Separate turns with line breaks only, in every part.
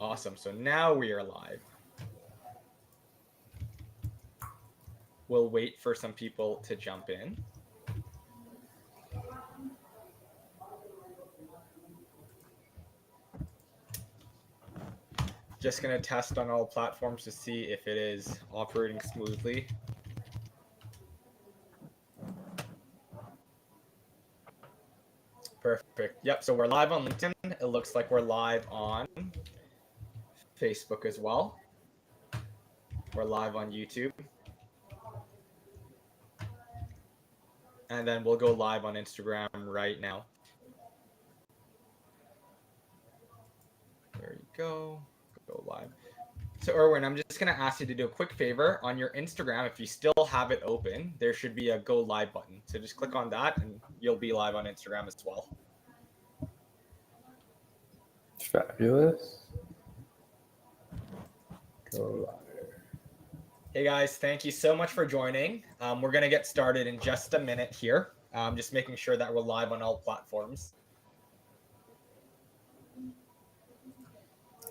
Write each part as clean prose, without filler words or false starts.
Awesome. So now we are live. We'll wait for some people to jump in. Just going to test on all platforms to see if it is operating smoothly. Perfect. Yep. So we're live on LinkedIn. It looks like we're live on Facebook as well. We're live on YouTube. And then we'll go live on Instagram right now. There you go. Go live. So Erwin, I'm just going to ask you to do a quick favor on your Instagram. If you still have it open, there should be a go live button. So just click on that and you'll be live on Instagram as well.
Fabulous. Go live.
Hey guys, thank you so much for joining. We're going to get started in just a minute here. Just making sure that we're live on all platforms.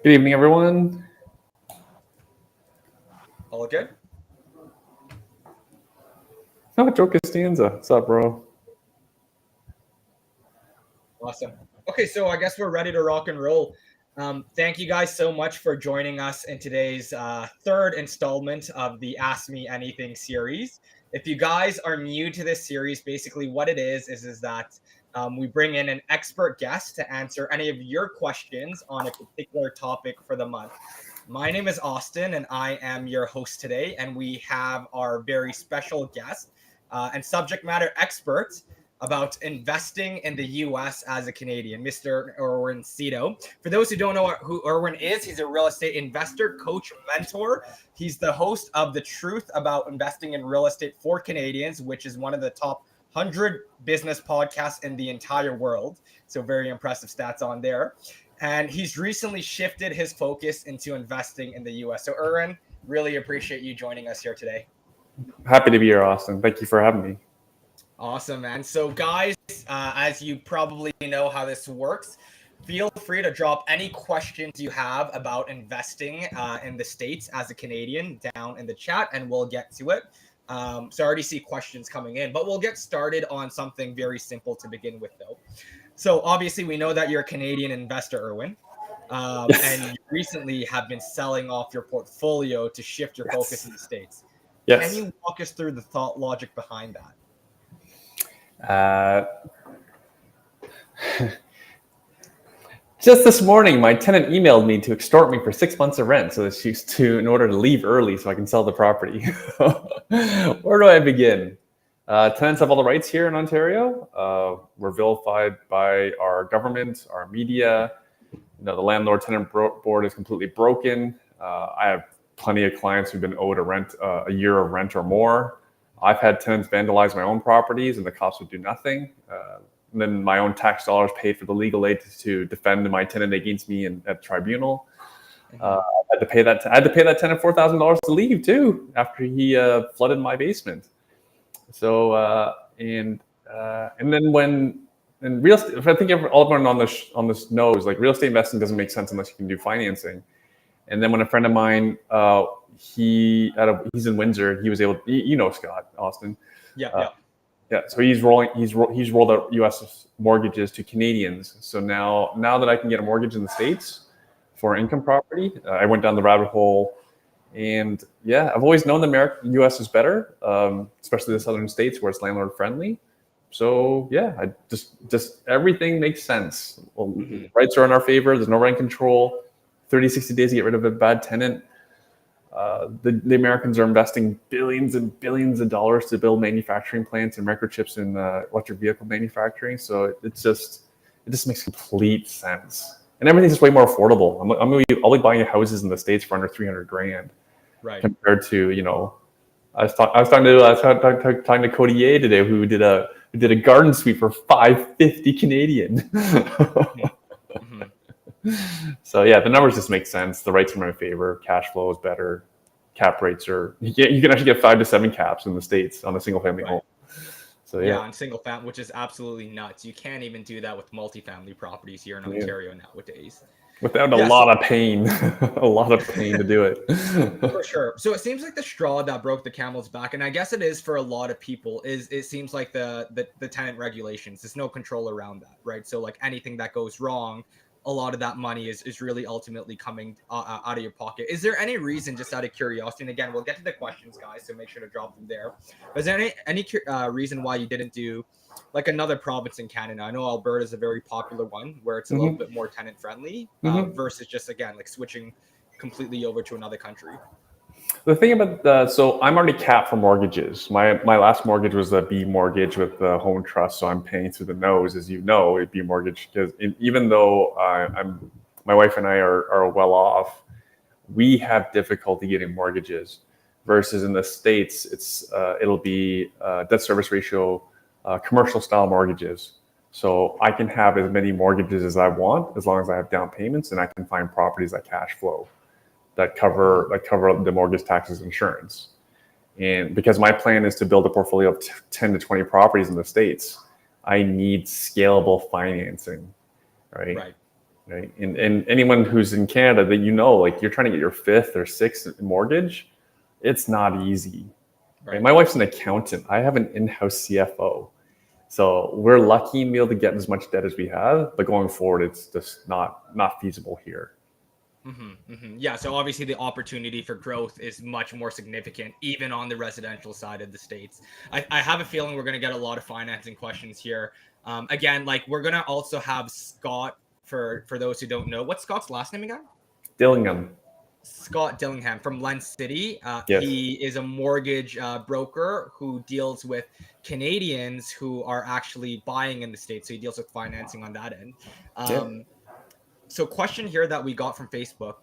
Good evening, everyone.
All good?
Oh, Joe Costanza. What's up, bro?
Awesome. Okay, so I guess we're ready to rock and roll. Thank you guys so much for joining us in today's third installment of the Ask Me Anything series. If you guys are new to this series, basically what it is that we bring in an expert guest to answer any of your questions on a particular topic for the month. My name is Austin, and I am your host today, and we have our very special guest and subject matter expert about investing in the U.S. as a Canadian, Mr. Erwin Szeto. For those who don't know who Erwin is, he's a real estate investor, coach, mentor. He's the host of The Truth About Investing in Real Estate for Canadians, which is one of the top 100 business podcasts in the entire world. So very impressive stats on there. And he's recently shifted his focus into investing in the U.S. So Erwin, really appreciate you joining us here today.
Happy to be here, Austin. Thank you for having me.
Awesome, man. So guys, as you probably know how this works, feel free to drop any questions you have about investing in the States as a Canadian down in the chat, and we'll get to it. So I already see questions coming in, but we'll get started on something very simple to begin with, though. So obviously, we know that you're a Canadian investor, Erwin,
Yes.
and you recently have been selling off your portfolio to shift your focus in the States.
Yes.
Can you walk us through the thought logic behind that?
Just this morning, my tenant emailed me to extort me for 6 months of rent, so in order to leave early so I can sell the property. Where do I begin? Tenants have all the rights here in Ontario. We're vilified by our government, our media. The landlord-tenant board is completely broken. I have plenty of clients who've been owed a year of rent or more. I've had tenants vandalize my own properties, and the cops would do nothing. And then my own tax dollars paid for the legal aid to defend my tenant against me at tribunal. I had to pay that tenant $4,000 to leave too after he flooded my basement. So and then real estate, if I think all everyone on this knows, like, real estate investing doesn't make sense unless you can do financing. And then when a friend of mine, he's in Windsor, he was able to, Scott, Austin.
Yeah.
So he's rolled out U.S. mortgages to Canadians. So now that I can get a mortgage in the States for income property, I went down the rabbit hole. And yeah, I've always known the U.S. is better, especially the southern states where it's landlord friendly. So yeah, I just everything makes sense. Well, rights are in our favor. There's no rent control. 30, 60 days to get rid of a bad tenant. The Americans are investing billions and billions of dollars to build manufacturing plants and microchips in electric vehicle manufacturing. So it just makes complete sense. And everything's just way more affordable. I'll be buying houses in the States for under $300,000,
right?
Compared to, I was talking to Cody Ye today, who did a garden suite for $550 Canadian. So yeah, the numbers just make sense. The rates are in my favor. Cash flow is better. Cap rates are you can actually get 5 to 7 caps in the States on a single family home. So yeah,
on single family, which is absolutely nuts. You can't even do that with multifamily properties here in Ontario nowadays.
without a
Yeah,
lot of pain, a lot of pain to do it.
for sure. So it seems like the straw that broke the camel's back, and I guess it is for a lot of people, is it seems like the tenant regulations. There's no control around that, right? So like anything that goes wrong, a lot of that money is really ultimately coming out of your pocket. Is there any reason, just out of curiosity, and again, we'll get to the questions, guys, so make sure to drop them there. Is there any reason why you didn't do like another province in Canada? I know Alberta is a very popular one where it's a little
Hmm.
bit more tenant friendly
Hmm.
versus just again like switching completely over to another country.
The thing about so I'm already capped for mortgages. My last mortgage was a B mortgage with the home trust, so I'm paying through the nose, as you know, a B mortgage. Because even though my wife and I are well off, we have difficulty getting mortgages. Versus in the States, it'll be debt service ratio, commercial style mortgages. So I can have as many mortgages as I want as long as I have down payments, and I can find properties that cash flow that cover the mortgage, taxes, insurance. And because my plan is to build a portfolio of 10 to 20 properties in the States, I need scalable financing, right?
Right.
Right. And anyone who's in Canada that like you're trying to get your fifth or sixth mortgage, it's not easy. Right?
Right.
My wife's an accountant. I have an in-house CFO. So we're lucky to be able to get as much debt as we have, but going forward, it's just not feasible here.
Yeah, so obviously the opportunity for growth is much more significant, even on the residential side of the States. I have a feeling we're going to get a lot of financing questions here. Again, like we're going to also have Scott, for those who don't know. What's Scott's last name again?
Dillingham.
Scott Dillingham from Lens City.
Yes.
He is a mortgage broker who deals with Canadians who are actually buying in the States. So he deals with financing on that end.
Yeah.
So question here that we got from Facebook.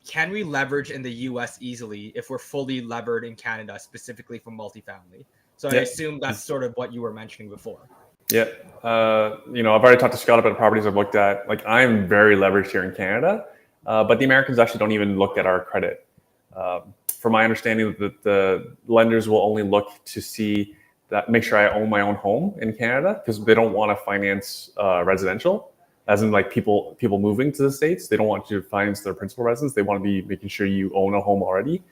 Can we leverage in the US easily if we're fully levered in Canada, specifically for multifamily? So I
Yeah.
assume that's sort of what you were mentioning before.
Yeah. I've already talked to Scott about the properties I've looked at. Like I'm very leveraged here in Canada, but the Americans actually don't even look at our credit. From my understanding, the lenders will only look to see that, make sure I own my own home in Canada, because they don't want to finance residential, as in like people moving to the States. They don't want to finance their principal residence. They want to be making sure you own a home already,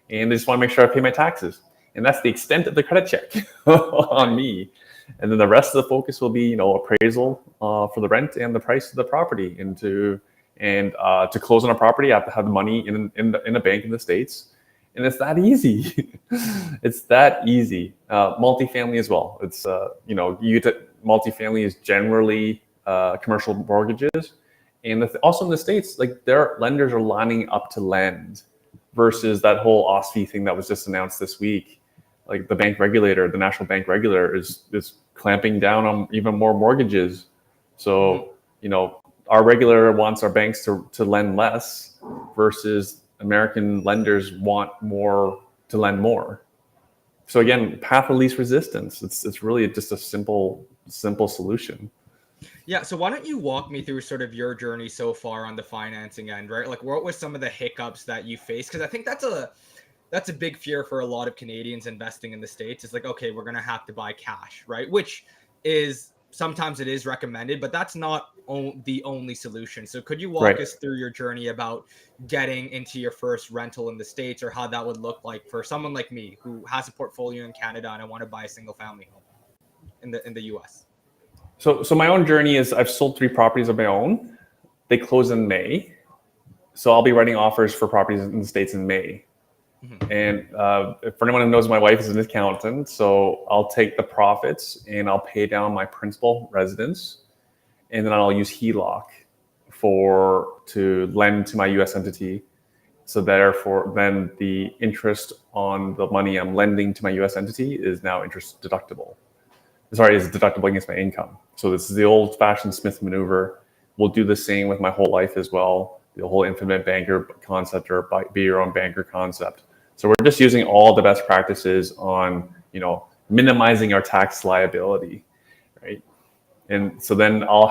and they just want to make sure I pay my taxes. And that's the extent of the credit check on me. And then the rest of the focus will be, appraisal for the rent and the price of the property. And to close on a property, I have to have the money in a bank in the States, and it's that easy. It's that easy. Multifamily as well. It's multifamily is generally commercial mortgages, and also in the States, like their lenders are lining up to lend, versus that whole OSFI thing that was just announced this week. Like the national bank regulator is clamping down on even more mortgages. So, our regulator wants our banks to lend less, versus American lenders want more to lend more. So again, path of least resistance. It's really just a simple solution.
Yeah, so why don't you walk me through sort of your journey so far on the financing end, right? Like what was some of the hiccups that you faced? Because I think that's a big fear for a lot of Canadians investing in the States. It's like, okay, we're going to have to buy cash, right? Which is sometimes it is recommended, but that's not the only solution. So could you walk
Right.
us through your journey about getting into your first rental in the States, or how that would look like for someone like me who has a portfolio in Canada and I want to buy a single family home in the US?
So my own journey is I've sold 3 properties of my own. They close in May. So I'll be writing offers for properties in the States in May.
Mhm.
And for anyone who knows, my wife is an accountant, so I'll take the profits and I'll pay down my principal residence, and then I'll use HELOC to lend to my U.S. entity. So therefore, then the interest on the money I'm lending to my U.S. entity is now interest deductible. Sorry, is deductible against my income. So this is the old-fashioned Smith maneuver. We'll do the same with my whole life as well. The whole infinite banker concept, or be your own banker concept. So we're just using all the best practices on, minimizing our tax liability, right? And so then I'll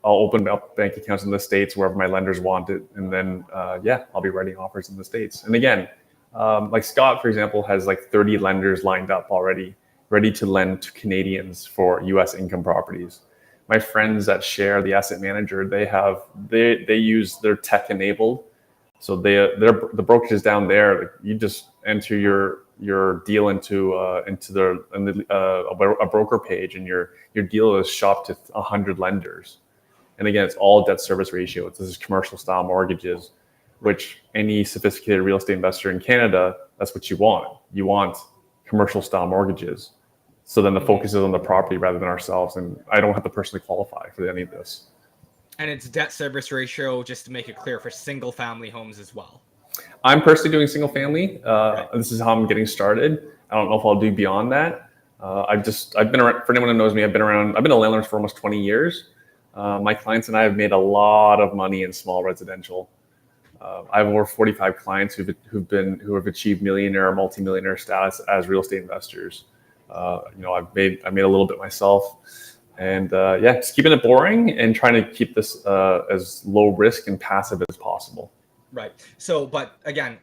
open up bank accounts in the States wherever my lenders want it, and then I'll be writing offers in the States. And again, like Scott, for example, has like 30 lenders lined up already, ready to lend to Canadians for U.S. income properties. my friends that share the asset manager, they use their tech enabled. So the brokerage is down there. Like you just enter your deal into a broker page, and your deal is shopped to 100 lenders. And again, it's all debt service ratio. This is commercial style mortgages, which any sophisticated real estate investor in Canada, that's what you want. You want commercial style mortgages. So then the focus is on the property rather than ourselves. And I don't have to personally qualify for any of this.
And it's debt service ratio, just to make it clear, for single family homes as well.
I'm personally doing single family. This is how I'm getting started. I don't know if I'll do beyond that. I've been around, for anyone who knows me, I've been a landlord for almost 20 years. My clients and I have made a lot of money in small residential. I have over 45 clients who have achieved millionaire or multimillionaire status as real estate investors. I made a little bit myself, and just keeping it boring and trying to keep this as low risk and passive as possible.
Right. So, but again,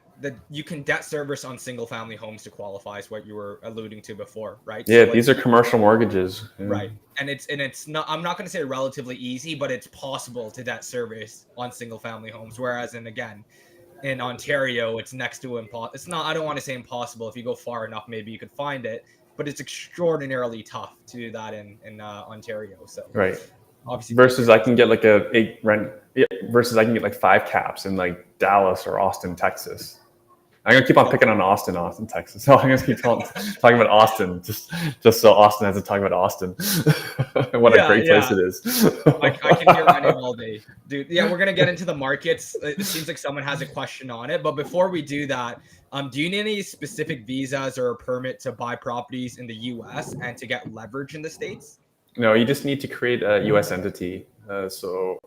you can debt service on single family homes to qualify, is what you were alluding to before, right?
Yeah,
so
these are commercial mortgages. Yeah.
Right. And it's not, I'm not going to say relatively easy, but it's possible to debt service on single family homes. Whereas in Ontario, it's next to impossible. It's not, I don't want to say impossible. If you go far enough, maybe you could find it, but it's extraordinarily tough to do that in Ontario. So
right.
Obviously,
versus I can get like versus I can get like 5 caps in like Dallas or Austin, Texas. I'm gonna keep on picking on Austin, Texas. So I'm gonna keep talking about Austin, just so Austin has to talk about Austin. What a great place it is.
I can hear my name all day, dude. Yeah, we're gonna get into the markets. It seems like someone has a question on it, but before we do that, do you need any specific visas or a permit to buy properties in the U.S. and to get leverage in the States?
No, you just need to create a U.S. entity. So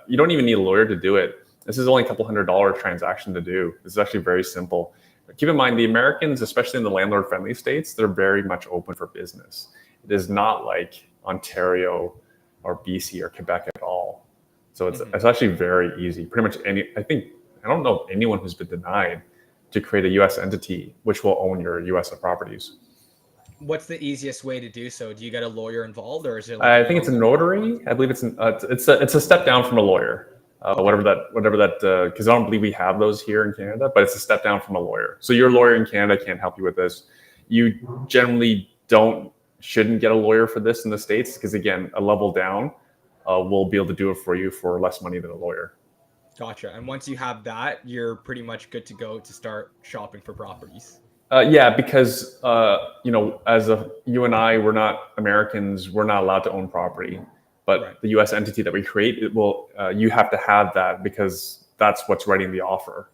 you don't even need a lawyer to do it. This is only a couple $100 transaction to do. This is actually very simple. Keep in mind, the Americans, especially in the landlord-friendly states, they're very much open for business. It is not like Ontario or BC or Quebec at all. So it's actually very easy. Pretty much I don't know anyone who's been denied to create a U.S. entity which will own your U.S. properties.
What's the easiest way to do so? Do you get a lawyer involved, or is it?
I think it's a notary. I believe it's a step down from a lawyer. Whatever that, because I don't believe we have those here in Canada, but it's a step down from a lawyer. So your lawyer in Canada can't help you with this. You generally shouldn't get a lawyer for this in the States, because again, a level down will be able to do it for you for less money than a lawyer.
Gotcha. And once you have that, you're pretty much good to go to start shopping for properties.
Yeah, because you and I, we're not Americans. We're not allowed to own property. But the U.S. entity that we create, it will. You have to have that, because that's what's writing the offer,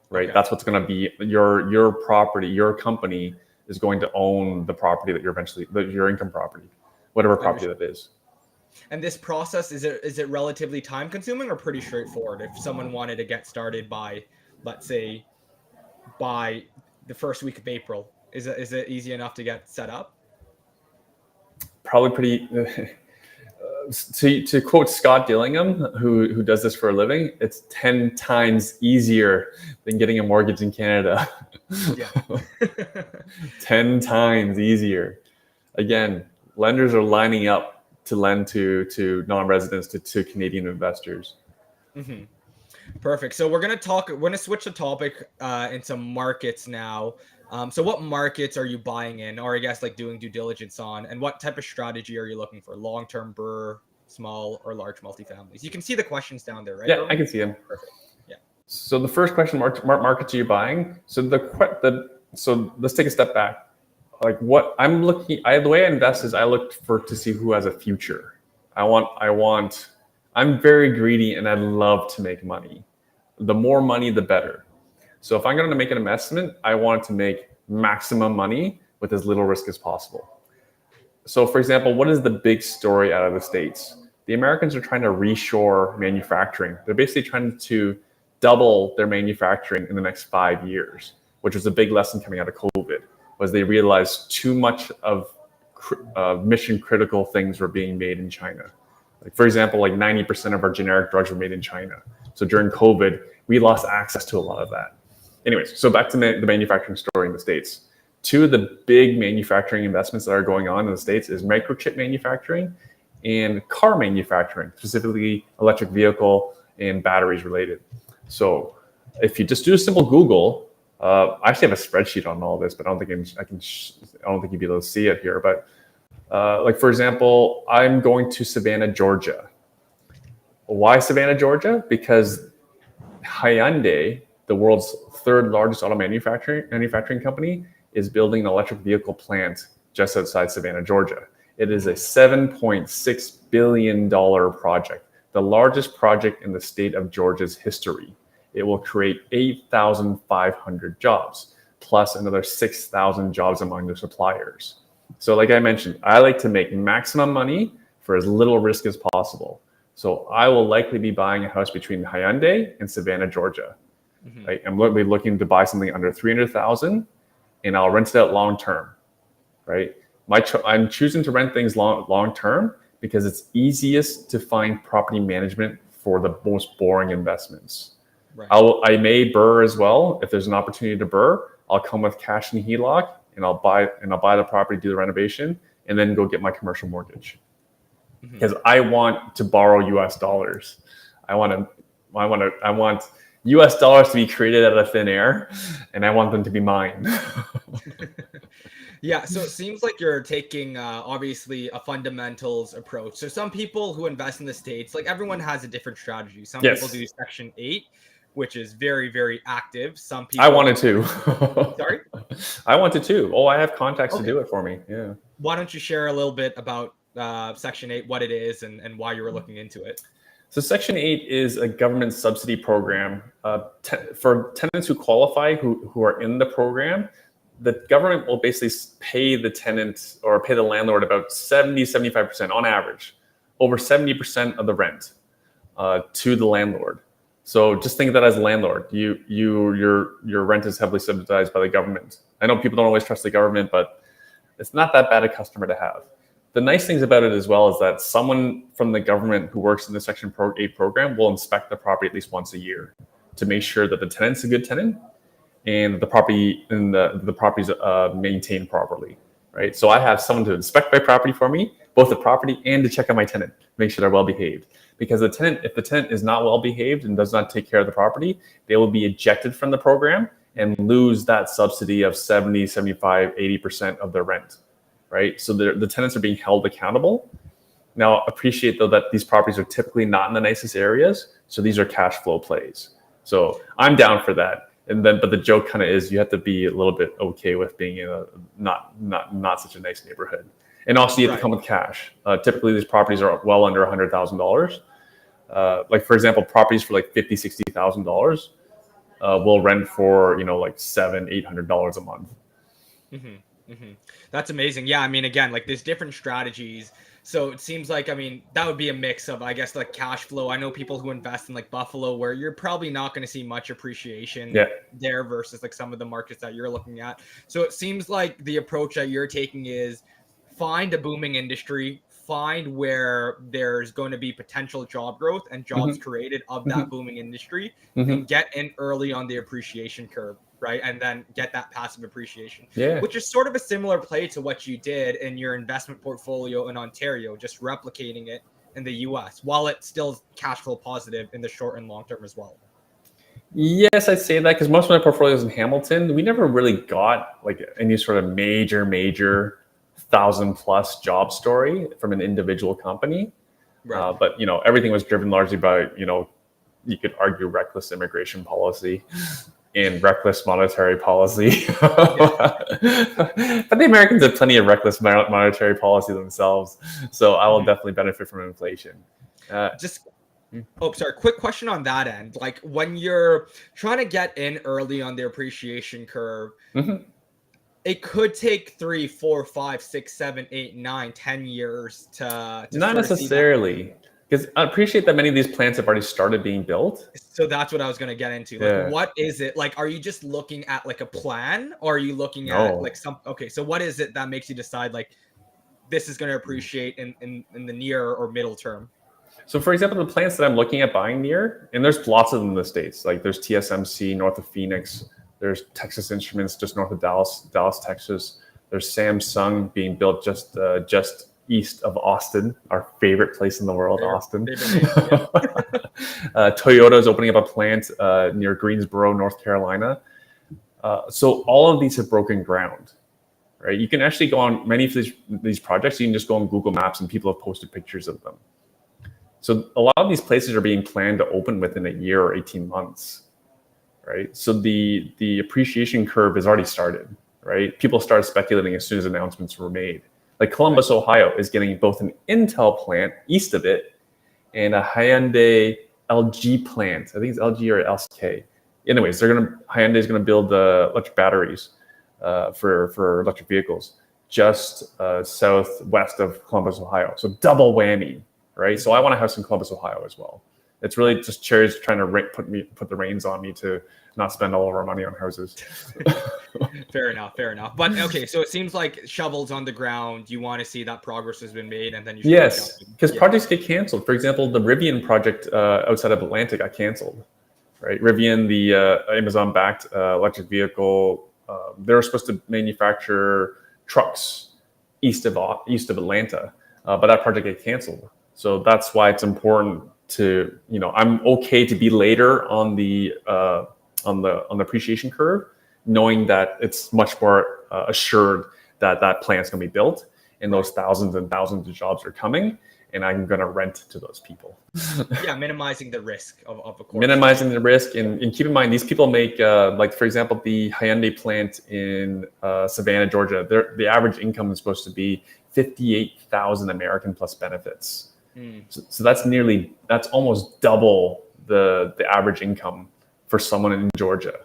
right? Okay. That's what's going to be your property. Your company is going to own the property that your income property, whatever property that is.
And this process, is it relatively time consuming or pretty straightforward? If someone wanted to get started by, let's say, by the first week of April, is it easy enough to get set up?
Probably pretty. To quote Scott Dillingham, who does this for a living, it's 10 times easier than getting a mortgage in Canada.
Yeah.
10 times easier. Again, lenders are lining up to lend to non-residents, to Canadian investors.
Mm-hmm. Perfect. So we're gonna switch the topic into markets now. So what markets are you buying in, or I guess like doing due diligence on, and what type of strategy are you looking for? Long-term BRRRR, small or large multifamilies? You can see the questions down there, right?
Yeah, I can see them.
Perfect. Yeah.
So the first question, what markets are you buying? So so let's take a step back. Like what I'm looking, the way I invest is I look to see who has a future. I'm very greedy and I love to make money. The more money, the better. So if I'm going to make an investment, I want to make maximum money with as little risk as possible. So for example, what is the big story out of the States? The Americans are trying to reshore manufacturing. They're basically trying to double their manufacturing in the next 5 years, which was a big lesson coming out of COVID, was they realized too much of mission critical things were being made in China. Like for example, like 90% of our generic drugs were made in China. So during COVID, we lost access to a lot of that. Anyways, so back to the manufacturing story in the States. 2 of the big manufacturing investments that are going on in the States is microchip manufacturing and car manufacturing, specifically electric vehicle and batteries related. So if you just do a simple Google, I actually have a spreadsheet on all this, but I don't think I don't think you'd be able to see it here. But like for example, I'm going to Savannah, Georgia. Why Savannah, Georgia? Because Hyundai, the world's third largest auto manufacturing company, is building an electric vehicle plant just outside Savannah, Georgia. It is a $7.6 billion project, the largest project in the state of Georgia's history. It will create 8,500 jobs, plus another 6,000 jobs among their suppliers. So like I mentioned, I like to make maximum money for as little risk as possible. So I will likely be buying a house between Hyundai and Savannah, Georgia. Right? I'm looking to buy something under 300,000, and I'll rent it out long term. Right? I'm choosing to rent things long term because it's easiest to find property management for the most boring investments.
Right.
I may BRRRR as well if there's an opportunity to BRRRR. I'll come with cash and HELOC, and I'll buy the property, do the renovation, and then go get my commercial mortgage. Because I want to borrow US dollars. I want US dollars to be created out of thin air, and I want them to be mine.
Yeah, so it seems like you're taking obviously a fundamentals approach. So some people who invest in the States, like everyone has a different strategy. Some people do Section 8, which is very, very active. Some people...
I wanted to.
Sorry?
I wanted to. Oh, I have contacts to do it for me. Yeah.
Why don't you share a little bit about Section 8, what it is, and why you were looking into it?
So Section 8 is a government subsidy program for tenants who qualify, who are in the program. The government will basically pay the tenant or pay the landlord about 75% on average, over 70% of the rent to the landlord. So just think of that as a landlord. Your rent is heavily subsidized by the government. I know people don't always trust the government, but it's not that bad a customer to have. The nice things about it as well is that someone from the government who works in the Section 8 program will inspect the property at least once a year to make sure that the tenant's a good tenant and the property and the property's maintained properly, right? So I have someone to inspect my property for me, both the property and to check on my tenant, make sure they're well behaved. Because if the tenant is not well behaved and does not take care of the property, they will be ejected from the program and lose that subsidy of 70, 75, 80% of their rent, right? So the tenants are being held accountable. Now, appreciate though that these properties are typically not in the nicest areas, so these are cash flow plays. So I'm down for that. But the joke kind of is you have to be a little bit okay with being in a not such a nice neighborhood. And also you have to come with cash. Typically these properties are well under $100,000. Like for example, properties for like $50,000, $60,000 will rent for, like $700-800 a month.
That's amazing. Yeah. I mean, again, like there's different strategies. So it seems like, I mean, that would be a mix of, I guess, like cash flow. I know people who invest in like Buffalo, where you're probably not going to see much appreciation there versus like some of the markets that you're looking at. So it seems like the approach that you're taking is find a booming industry, find where there's going to be potential job growth and jobs created of that booming industry, and get in early on the appreciation curve. Right. And then get that passive appreciation, which is sort of a similar play to what you did in your investment portfolio in Ontario, just replicating it in the US while it's still cash flow positive in the short and long term as well.
Yes, I'd say that because most of my portfolio is in Hamilton. We never really got like any sort of major 1,000+ job story from an individual company. Right. But, everything was driven largely by, you could argue reckless immigration policy and reckless monetary policy. But the Americans have plenty of reckless monetary policy themselves. So I will definitely benefit from inflation.
Quick question on that end. Like when you're trying to get in early on the appreciation curve, it could take 3, 4, 5, 6, 7, 8, 9, 10 years to
not necessarily. Because I appreciate that many of these plants have already started being built.
So that's what I was going to get into. Like, what is it? Like, are you just looking at like a plan, or are you looking at like so what is it that makes you decide like this is going to appreciate in the near or middle term?
So for example, the plants that I'm looking at buying near, and there's lots of them in the States, like there's TSMC north of Phoenix, there's Texas Instruments just north of Dallas, Texas. There's Samsung being built just east of Austin, our favorite place in the world, Austin.
Yeah.
Toyota is opening up a plant near Greensboro, North Carolina. So all of these have broken ground, right? You can actually go on many of these projects. You can just go on Google Maps and people have posted pictures of them. So a lot of these places are being planned to open within a year or 18 months, right? So the appreciation curve has already started, right? People started speculating as soon as announcements were made. Like Columbus, Ohio is getting both an Intel plant east of it and a Hyundai LG plant. I think it's LG or LK. Anyways, Hyundai is gonna build electric batteries for electric vehicles just southwest of Columbus, Ohio. So double whammy, right? So I want a house in Columbus, Ohio as well. It's really just Cherry's trying to put the reins on me to not spend all of our money on houses.
Fair enough. But okay, so it seems like shovels on the ground. You want to see that progress has been made, and then you
yes, because projects get canceled. For example, the Rivian project outside of Atlanta got canceled. Right, Rivian, the Amazon-backed electric vehicle, they were supposed to manufacture trucks east of Atlanta, but that project got canceled. So that's why it's important to, I'm okay to be later on the appreciation curve, knowing that it's much more assured that that plant's going to be built and those thousands and thousands of jobs are coming, and I'm going to rent to those people.
Yeah, minimizing the risk of course.
Minimizing the risk, and keep in mind these people make like, for example, the Hyundai plant in Savannah, Georgia. The average income is supposed to be 58,000 American plus benefits. So that's almost double the average income for someone in Georgia,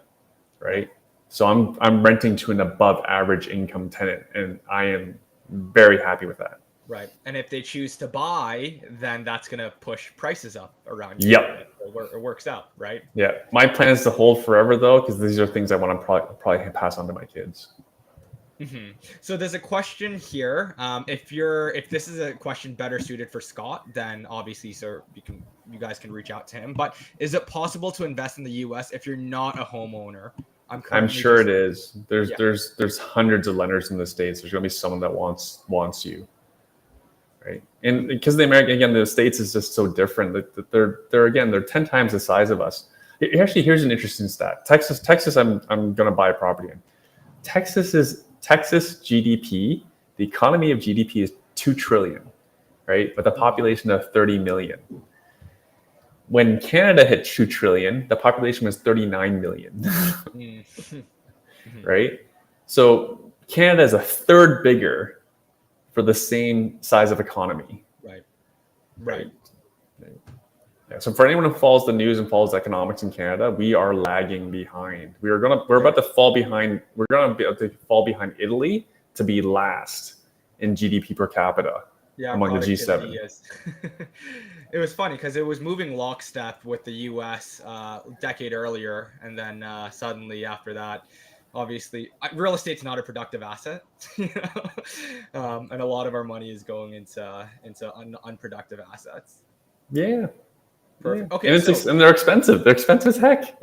right? So I'm renting to an above average income tenant, and I am very happy with that.
Right. And if they choose to buy, then that's going to push prices up around
here.
Yep. It works out, right?
Yeah. My plan is to hold forever, though, because these are things I want to probably pass on to my kids.
Mm-hmm. So there's a question here. If this is a question better suited for Scott, then obviously, sir, you guys can reach out to him. But is it possible to invest in the U.S. if you're not a homeowner?
I'm sure it is. There's hundreds of lenders in the States. There's going to be someone that wants you. Right, and because the States is just so different that they're 10 times the size of us. Actually, here's an interesting stat. Texas, I'm going to buy a property in. Texas GDP, the economy of GDP is 2 trillion, right? With a population of 30 million. When Canada hit 2 trillion, the population was 39 million, right? So Canada is a third bigger for the same size of economy. Right. Yeah. So for anyone who follows the news and follows economics in Canada, we are lagging behind. We're about to fall behind. We're going to be able to fall behind Italy to be last in GDP per capita among the G7.
It was funny because it was moving lockstep with the US a decade earlier, and then suddenly after that, obviously, real estate's not a productive asset, and a lot of our money is going into unproductive assets.
Yeah.
Perfect.
Yeah. Okay, and they're expensive. They're expensive as heck.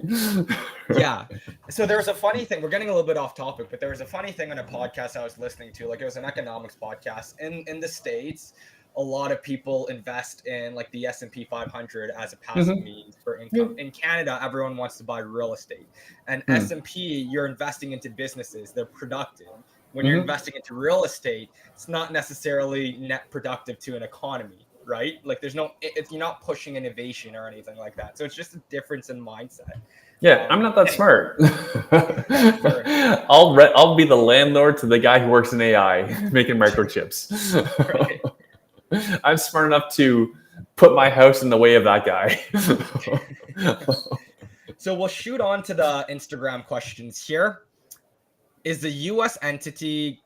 Yeah. So there was a funny thing. We're getting a little bit off topic, but there was a funny thing on a podcast I was listening to. Like, it was an economics podcast in the States. A lot of people invest in like the S&P 500 as a passive means for income. In Canada, everyone wants to buy real estate, and S&P, you're investing into businesses. They're productive. When you're investing into real estate, it's not necessarily net productive to an economy, right? Like you're not pushing innovation or anything like that. So it's just a difference in mindset.
Yeah, I'm not that smart. I'll be the landlord to the guy who works in AI making microchips. Right. I'm smart enough to put my house in the way of that guy.
So we'll shoot on to the Instagram questions here. Is the U.S. entity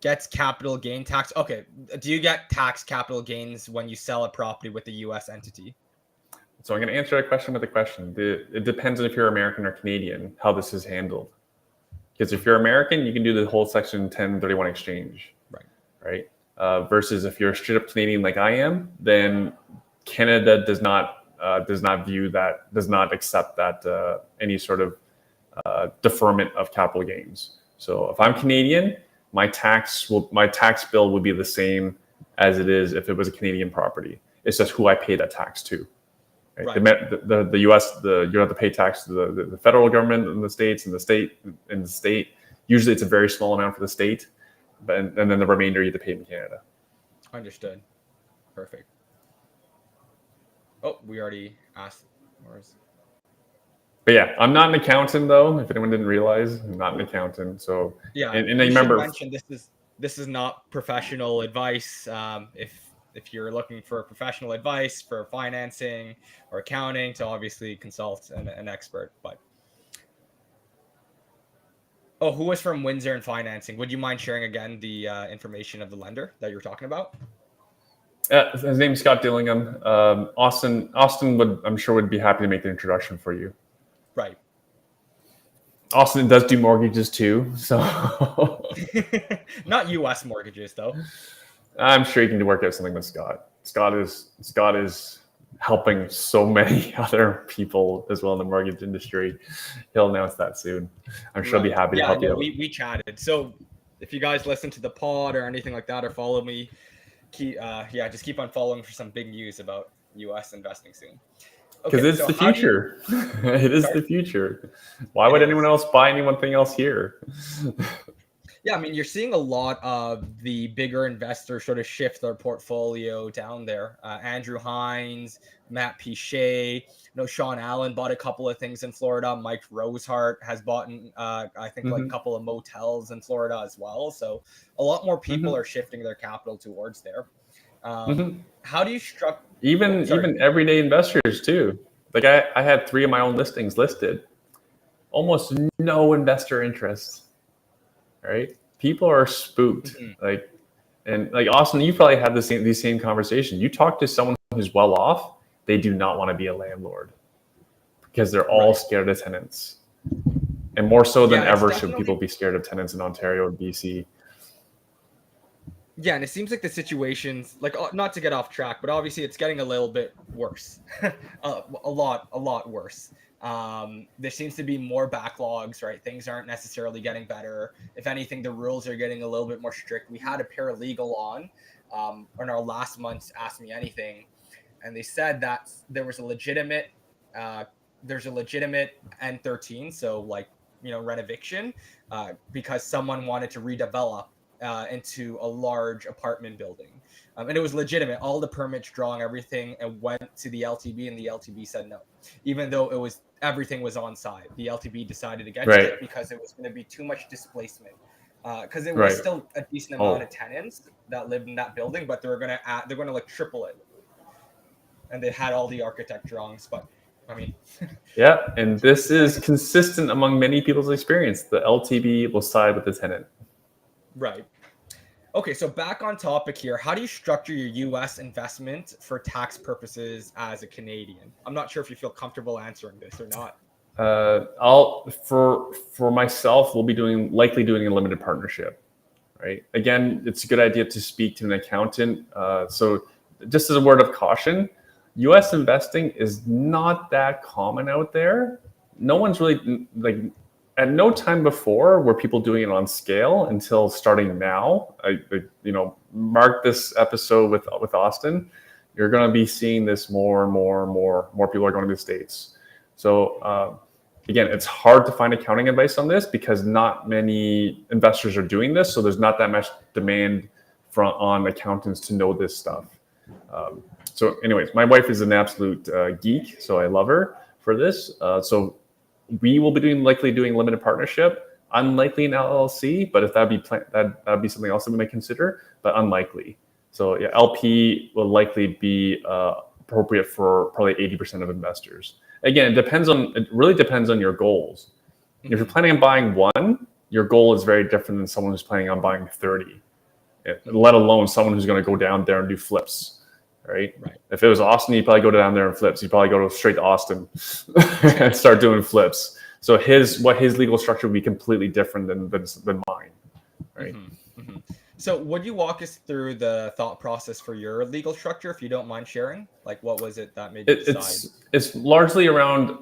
gets capital gain tax? Okay. Do you get tax capital gains when you sell a property with the U.S. entity?
So I'm going to answer that question with a question. It depends on if you're American or Canadian, how this is handled. Because if you're American, you can do the whole Section 1031 exchange. Right? Versus if you're straight up Canadian like I am, then Canada does not accept that any sort of deferment of capital gains. So if I'm Canadian, my tax bill would be the same as it is if it was a Canadian property. It's just who I pay that tax to. Right?
Right.
The U.S. you have to pay tax to the federal government in the states, and the state. Usually, it's a very small amount for the state, and then the remainder you have to pay in Canada.
Understood. Perfect. Oh, we already asked.
But yeah, I'm not an accountant though. If anyone didn't realize, I'm not an accountant. So
Yeah,
and I
we should
remember
mention this is not professional advice. If you're looking for professional advice for financing or accounting, to obviously consult an expert. But who was from Windsor and Financing? Would you mind sharing again the information of the lender that you're talking about?
his name's Scott Dillingham. Austin would, I'm sure, would be happy to make the introduction for you.
Right.
Austin does do mortgages too, so
Not U.S. mortgages though.
I'm sure you can work out something with Scott. Scott is helping so many other people as well in the mortgage industry. He'll announce that soon. I'm sure he'll be happy to help you out.
We chatted. So if you guys listen to the pod or anything like that, or follow me, just keep on following for some big news about U.S. investing soon.
Because it's the future. It is the future. Why would anyone else buy anything else here?
Yeah, I mean, you're seeing a lot of the bigger investors sort of shift their portfolio down there. Andrew Hines, Matt Pichet, Sean Allen bought a couple of things in Florida. Mike Rosehart has bought, I think, like a couple of motels in Florida as well. So a lot more people are shifting their capital towards there. How do you structure?
Even everyday investors too. Like I had 3 of my own listings listed. Almost no investor interest. Right? People are spooked. Like Austin, you probably had these same conversations. You talk to someone who's well off, they do not want to be a landlord because they're all scared of tenants. And more so than ever should people be scared of tenants in Ontario and BC.
Yeah, and it seems like the situation's like, not to get off track, but obviously it's getting a little bit worse, a lot worse. There seems to be more backlogs, right? Things aren't necessarily getting better. If anything, the rules are getting a little bit more strict. We had a paralegal on our last month's Ask Me Anything, and they said that there's a legitimate N13, so like, rent eviction, because someone wanted to redevelop into a large apartment building. And it was legitimate. All the permits drawing everything and went to the LTB, and the LTB said no. Even though everything was on side, the LTB decided against it because it was going to be too much displacement. Because it was still a decent amount of tenants that lived in that building, but they're going to like triple it. And they had all the architect drawings, but I mean,
yeah, and this is consistent among many people's experience. The LTB will side with the tenant.
Right. Okay, so back on topic here. How do you structure your U.S. investment for tax purposes as a Canadian? I'm not sure if you feel comfortable answering this or not.
For myself, we'll be likely doing a limited partnership, right? Again, it's a good idea to speak to an accountant. So just as a word of caution, U.S. investing is not that common out there. No one's really at no time before were people doing it on scale until starting now. Mark this episode with Austin. You're going to be seeing this more and more people are going to the States. So again, it's hard to find accounting advice on this because not many investors are doing this. So there's not that much demand on accountants to know this stuff. So anyways, my wife is an absolute geek, so I love her for this. So we will be likely doing limited partnership, unlikely an LLC, but if that'd be something else that we may consider, but unlikely. So yeah, LP will likely be appropriate for probably 80% of investors. Again, it really depends on your goals. If you're planning on buying one, your goal is very different than someone who's planning on buying 30, let alone someone who's going to go down there and do flips. Right. If it was Austin, you'd probably go down there and flips. You'd probably go straight to Austin and start doing flips. So his legal structure would be completely different than mine. Right.
So would you walk us through the thought process for your legal structure, if you don't mind sharing? Like, what was it that made you decide?
It's largely around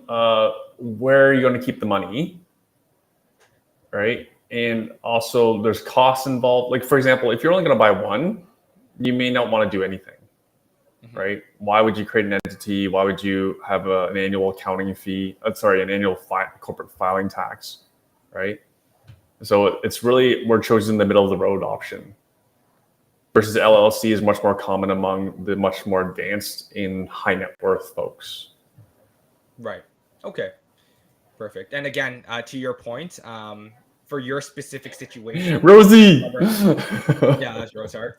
where you're going to keep the money. Right. And also there's costs involved. Like, for example, if you're only going to buy one, you may not want to do anything, right? Why would you create an entity? Why would you have an annual accounting fee? An annual corporate filing tax, right? So it's really, we're choosing the middle of the road option. Versus LLC is much more common among the much more advanced in high net worth folks.
Right. Okay. Perfect. And again, to your point, for your specific situation,
Rosie.
Yeah, that's Rosehart.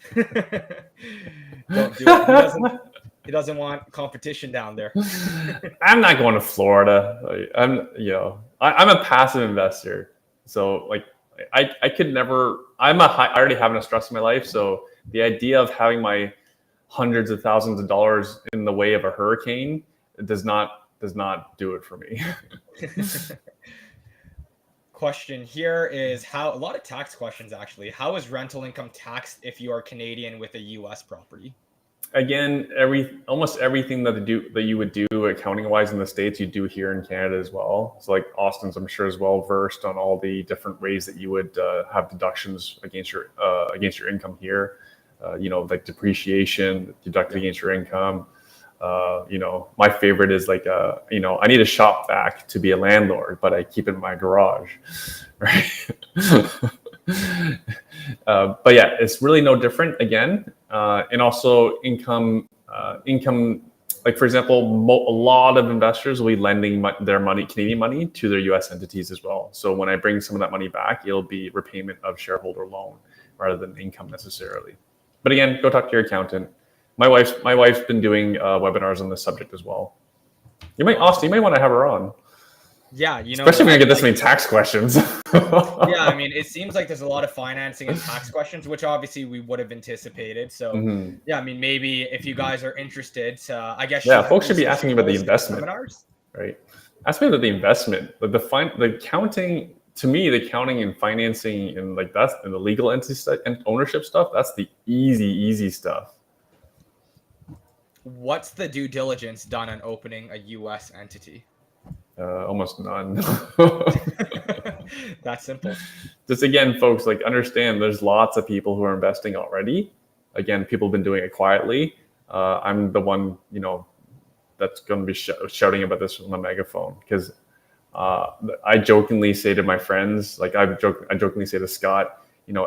Don't do it. He doesn't want competition down there.
I'm not going to Florida. I'm a passive investor, so like I could never. I already have enough stress in my life, so the idea of having my hundreds of thousands of dollars in the way of a hurricane does not do it for me.
Question here is a lot of tax questions actually. How is rental income taxed if you are Canadian with a US property?
Again, almost everything that you would do accounting wise in the States, you do here in Canada as well. So like Austin's, I'm sure, is well versed on all the different ways that you would have deductions against your income here. Like depreciation deducted against your income. My favorite is like, I need a shop vac to be a landlord, but I keep it in my garage, right? But yeah, it's really no different again. And also income, like for example, a lot of investors will be lending their money, Canadian money, to their US entities as well. So when I bring some of that money back, it'll be repayment of shareholder loan rather than income necessarily. But again, go talk to your accountant. My wife's been doing webinars on this subject as well. Austin, you might want to have her on.
Yeah,
especially when I get this many tax questions.
Yeah, I mean, it seems like there's a lot of financing and tax questions, which obviously we would have anticipated. So, yeah, I mean, maybe if you guys are interested, I guess.
Yeah, folks should be asking about the investment, right? Ask me about the investment, like the accounting. To me, the accounting and financing and like that's and the legal entity and ownership stuff. That's the easy stuff.
What's the due diligence done on opening a U.S. entity?
Almost none.
That's simple.
Just again, folks, like understand there's lots of people who are investing already. Again, people have been doing it quietly. I'm the one, that's going to be shouting about this on the megaphone because I jokingly say to my friends, like I jokingly say to Scott,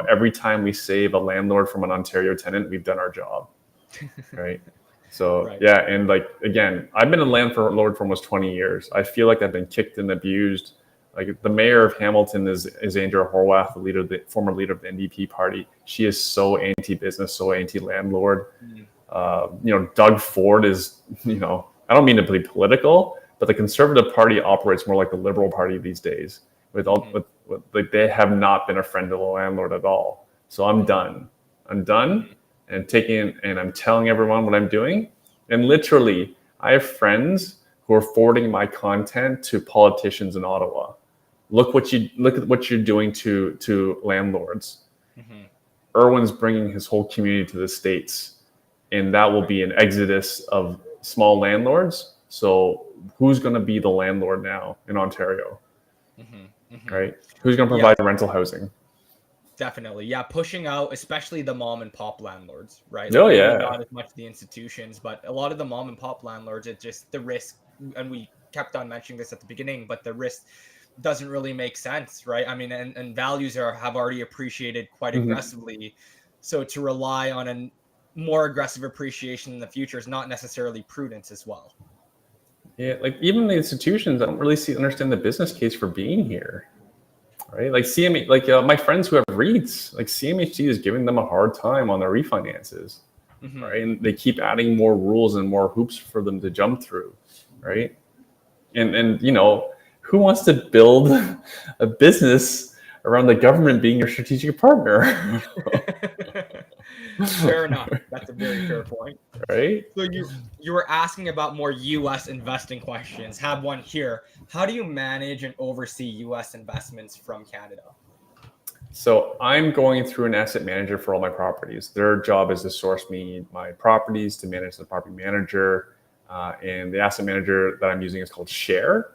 every time we save a landlord from an Ontario tenant, we've done our job, right? So right. Yeah, and like again, I've been a landlord for almost 20 years. I feel like I've been kicked and abused. Like the mayor of Hamilton is Andrea Horwath, the former leader of the NDP party. She is so anti-business, so anti-landlord. Doug Ford is, I don't mean to be political, but the Conservative Party operates more like the Liberal Party these days. Like they have not been a friend of the landlord at all. So I'm done. And I'm telling everyone what I'm doing. And literally, I have friends who are forwarding my content to politicians in Ottawa. Look at what you're doing to landlords. Erwin's bringing his whole community to the States, and that will be an exodus of small landlords. So who's going to be the landlord now in Ontario? Right? Who's going to provide rental housing?
Definitely. Yeah. Pushing out, especially the mom and pop landlords, right?
Like yeah.
Not as much the institutions, but a lot of the mom and pop landlords, it's just the risk. And we kept on mentioning this at the beginning, but the risk doesn't really make sense, right? I mean, and values have already appreciated quite aggressively. So to rely on a more aggressive appreciation in the future is not necessarily prudence as well.
Yeah, like even the institutions, I don't really understand the business case for being here, right? Like CMH, like my friends who have REITs, like CMHC is giving them a hard time on their refinances, right? And they keep adding more rules and more hoops for them to jump through, right? And who wants to build a business around the government being your strategic partner?
Fair enough. That's a very fair point.
Right?
So you were asking about more U.S. investing questions. Have one here. How do you manage and oversee U.S. investments from Canada?
So I'm going through an asset manager for all my properties. Their job is to source me my properties, to manage the property manager. And the asset manager that I'm using is called Share.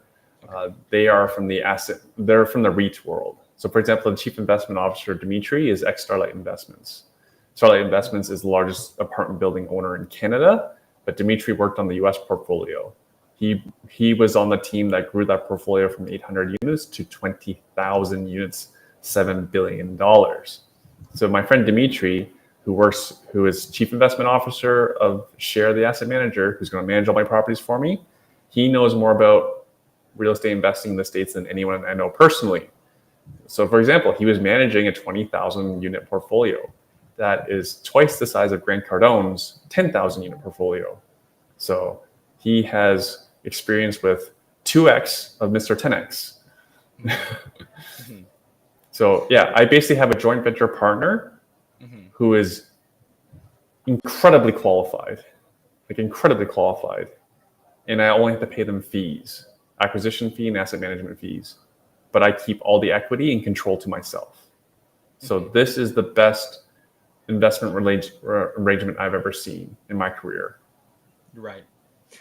They're from the REIT world. So for example, the chief investment officer, Dimitri, is ex-Starlight Investments. Starlight Investments is the largest apartment building owner in Canada, but Dimitri worked on the US portfolio. He was on the team that grew that portfolio from 800 units to 20,000 units, $7 billion. So my friend Dimitri, who is chief investment officer of Share, the asset manager, who's going to manage all my properties for me, he knows more about real estate investing in the States than anyone I know personally. So for example, he was managing a 20,000 unit portfolio. That is twice the size of Grant Cardone's 10,000 unit portfolio. So he has experience with 2x of Mr. 10x. So yeah, I basically have a joint venture partner who is incredibly qualified, and I only have to pay them fees, acquisition fee and asset management fees, but I keep all the equity and control to myself. So this is the best investment arrangement I've ever seen in my career.
Right.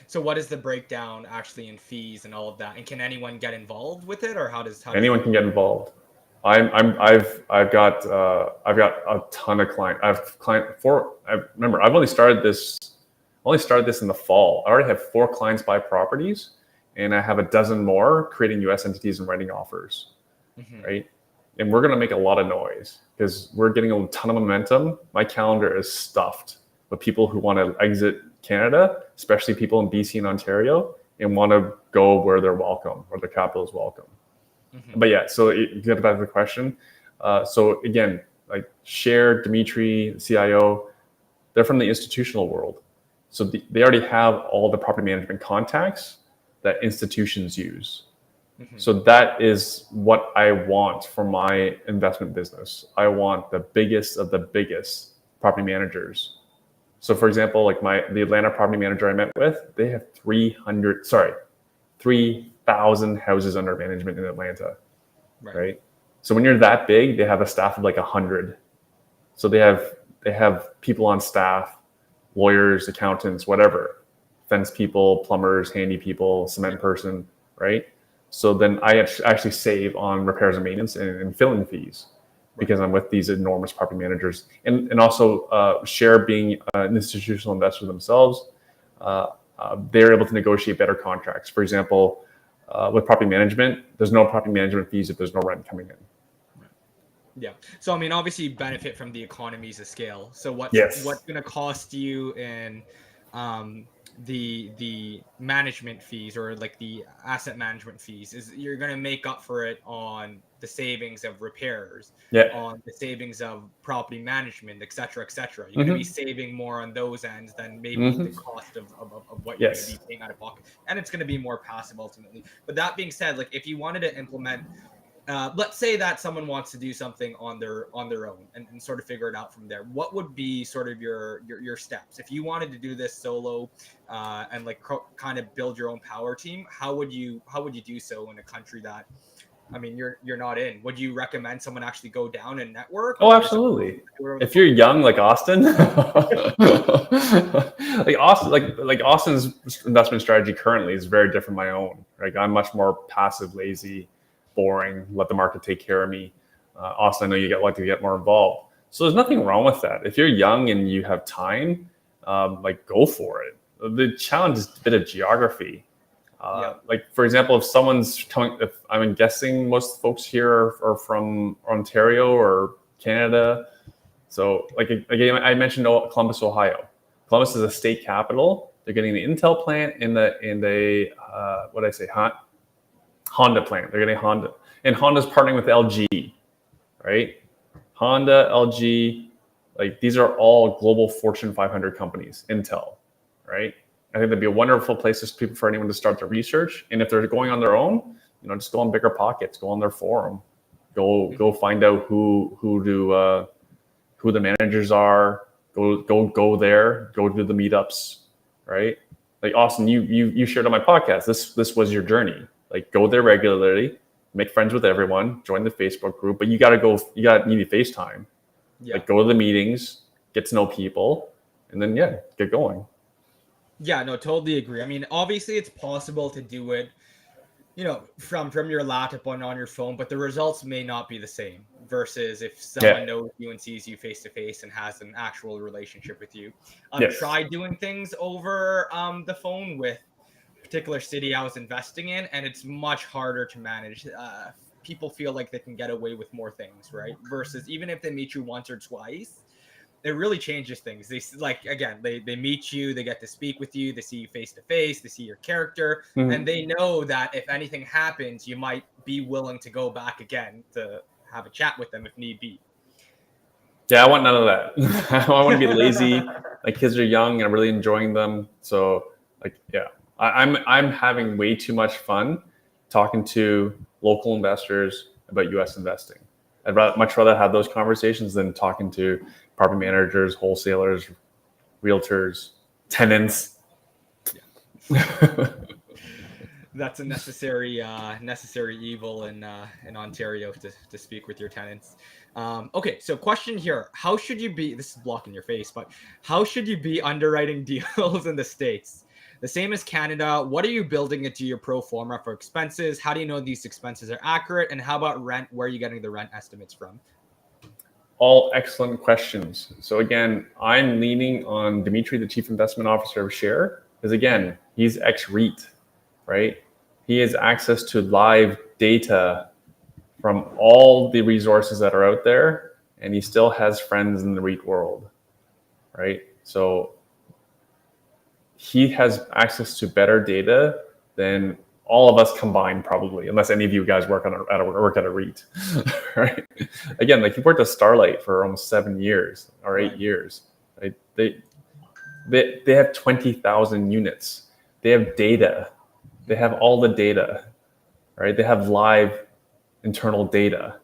So what is the breakdown actually in fees and all of that? And can anyone get involved with it, or how does
anyone can get involved? I've got a ton of clients. I've only started this in the fall. I already have 4 clients buy properties, and I have a dozen more creating US entities and writing offers. Right? And we're going to make a lot of noise because we're getting a ton of momentum. My calendar is stuffed with people who want to exit Canada, especially people in BC and Ontario, and want to go where they're welcome, where their capital is welcome. But yeah, so get back to the question. So again, like Share, Dimitri, CIO, they're from the institutional world. So they already have all the property management contacts that institutions use. So that is what I want for my investment business. I want the biggest of the biggest property managers. So for example, like the Atlanta property manager I met with, they have 3,000 houses under management in Atlanta, right? So when you're that big, they have a staff of like 100. So they have people on staff, lawyers, accountants, whatever, fence people, plumbers, handy people, cement person, right? So then I actually save on repairs and maintenance and filling fees because I'm with these enormous property managers. And also Share being an institutional investor themselves, they're able to negotiate better contracts. For example, with property management, there's no property management fees if there's no rent coming in.
Yeah. So I mean, obviously, you benefit from the economies of scale. So what's going to cost you in the management fees, or like the asset management fees, is you're going to make up for it on the savings of repairs, on the savings of property management, et cetera, et cetera. You're going to be saving more on those ends than maybe the cost of what you're going to be paying out of pocket, and it's going to be more passive ultimately. But that being said, like if you wanted to implement, let's say that someone wants to do something on their own and sort of figure it out from there, what would be sort of your steps if you wanted to do this solo and like kind of build your own power team? How would you do so in a country that, I mean, you're not in? Would you recommend someone actually go down and network?
Oh, absolutely. If you're young like Austin, like Austin's investment strategy currently is very different from my own. Like I'm much more passive, lazy, boring, let the market take care of me. Austin, I know you like to get more involved. So there's nothing wrong with that. If you're young and you have time, like go for it. The challenge is a bit of geography. Like for example, if someone's coming, if I'm guessing most folks here are from Ontario or Canada. So like again, I mentioned Columbus, Ohio. Columbus is a state capital. They're getting the Intel plant in the Honda plant. They're getting Honda, and Honda's partnering with LG, right? Honda, LG, like these are all global Fortune 500 companies. Intel, right? I think that'd be a wonderful place for anyone to start their research. And if they're going on their own, just go on Bigger Pockets, go on their forum, go find out who the managers are. Go there, go do the meetups, right? Like Austin, you shared on my podcast. This was your journey. Like go there regularly, make friends with everyone, join the Facebook group, but you need FaceTime. Like go to the meetings, get to know people, and then get going.
Yeah, no, totally agree. I mean, obviously it's possible to do it from your laptop on your phone, but the results may not be the same versus if
Yeah.
someone knows you and sees you face to face and has an actual relationship with you. I've
Yes.
tried doing things over the phone with particular city I was investing in, and it's much harder to manage. People feel like they can get away with more things, right? Versus even if they meet you once or twice, it really changes things. They meet you, they get to speak with you, they see you face to face, they see your character, and
Mhm.
they know that if anything happens, you might be willing to go back again to have a chat with them if need be.
Yeah, I want none of that. I want to be lazy. My kids are young and I'm really enjoying them. So like, yeah, I'm having way too much fun talking to local investors about US investing. Much rather have those conversations than talking to property managers, wholesalers, realtors, tenants.
That's a necessary evil in Ontario to speak with your tenants. Okay, so question here: how should you be? This is blocking your face, but how should you be underwriting deals in the States? The same as Canada. What are you building into your pro forma for expenses? How do you know these expenses are accurate? And how about rent? Where are you getting the rent estimates from?
All excellent questions. So again, I'm leaning on Dimitri, the Chief Investment Officer of Share, because again, he's ex-REIT, right? He has access to live data from all the resources that are out there, and he still has friends in the REIT world, right? So he has access to better data than all of us combined, probably, unless any of you guys work at a REIT, right? Again, like he worked at Starlight for almost 7 years or 8
Right.
years. Right? They have 20,000 units. They have data. They have all the data, right? They have live internal data,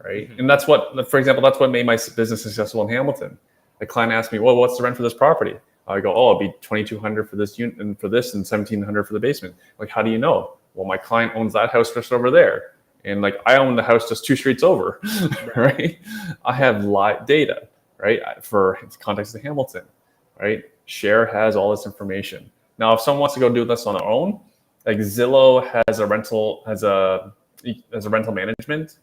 right?
Mm-hmm.
And that's what, for example, that's what made my business successful in Hamilton. The client asked me, "Well, what's the rent for this property?" I go, "Oh, it'll be 2,200 for this unit and for this, and 1,700 for the basement." Like, how do you know? Well, my client owns that house just over there, and like I own the house just 2 streets over,
Right.
right? I have live data, right? For context of Hamilton, right? Share has all this information. Now, if someone wants to go do this on their own, like Zillow has a rental management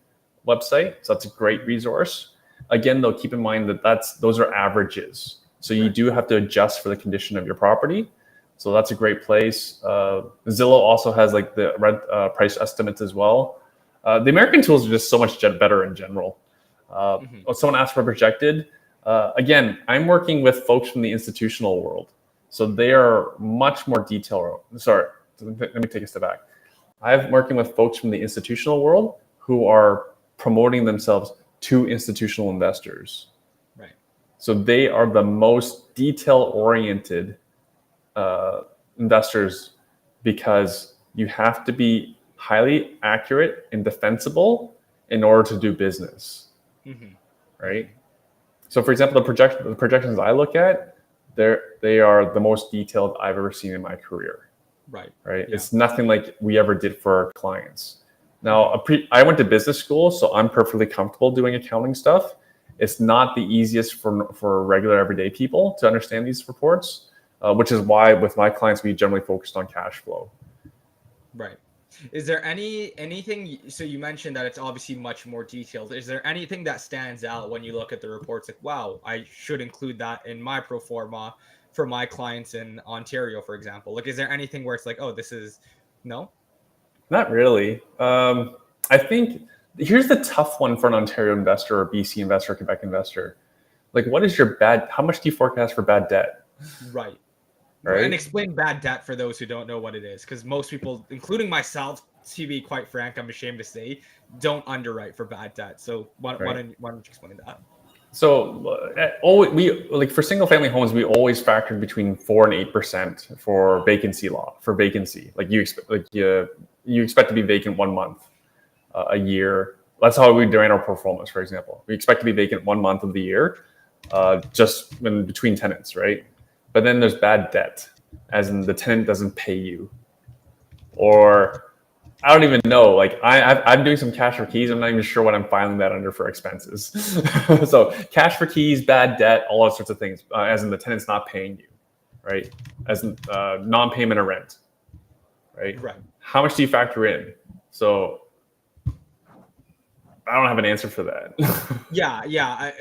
website, so that's a great resource. Again, though, keep in mind that those are averages, so you
Right.
do have to adjust for the condition of your property. So that's a great place. Zillow also has like the rent price estimates as well. The American tools are just so much better in general.
Mm-hmm.
Someone asked for projected. Again, I'm working with folks from the institutional world, so they are much more detailed. Sorry, let me take a step back. I'm working with folks from the institutional world who are promoting themselves to institutional investors.
Right.
So they are the most detail-oriented investors because you have to be highly accurate and defensible in order to do business,
Mm-hmm.
right?
Mm-hmm.
So, for example, the projections I look at, they are the most detailed I've ever seen in my career.
Right.
Right?
Yeah.
It's nothing like we ever did for our clients.
Mm-hmm.
Now, I went to business school, so I'm perfectly comfortable doing accounting stuff. It's not the easiest for regular everyday people to understand these reports, which is why with my clients we generally focused on cash flow.
Right. Is there anything? So you mentioned that it's obviously much more detailed. Is there anything that stands out when you look at the reports? Like, wow, I should include that in my pro forma for my clients in Ontario, for example. Like, is there anything where it's like, oh, this is no?
Not really. I think here's the tough one for an Ontario investor or BC investor or Quebec investor. Like, what is your bad? How much do you forecast for bad debt?
Right. And
Right?
explain bad debt for those who don't know what it is, because most people, including myself, to be quite frank, I'm ashamed to say, don't underwrite for bad debt. So
Right.
why don't you explain that?
So, we like for single family homes, we always factored between 4 and 8% for vacancy law for vacancy. Like you expect to be vacant 1 month a year. That's how we do our pro formas, for example. We expect to be vacant 1 month of the year, just in between tenants, right? But then there's bad debt, as in the tenant doesn't pay you, or I don't even know. Like I'm doing some cash for keys. I'm not even sure what I'm filing that under for expenses. So cash for keys, bad debt, all those sorts of things, as in the tenant's not paying you, right? As in non-payment of rent, right?
Right.
how much do you factor in? So I don't have an answer for that.
Yeah.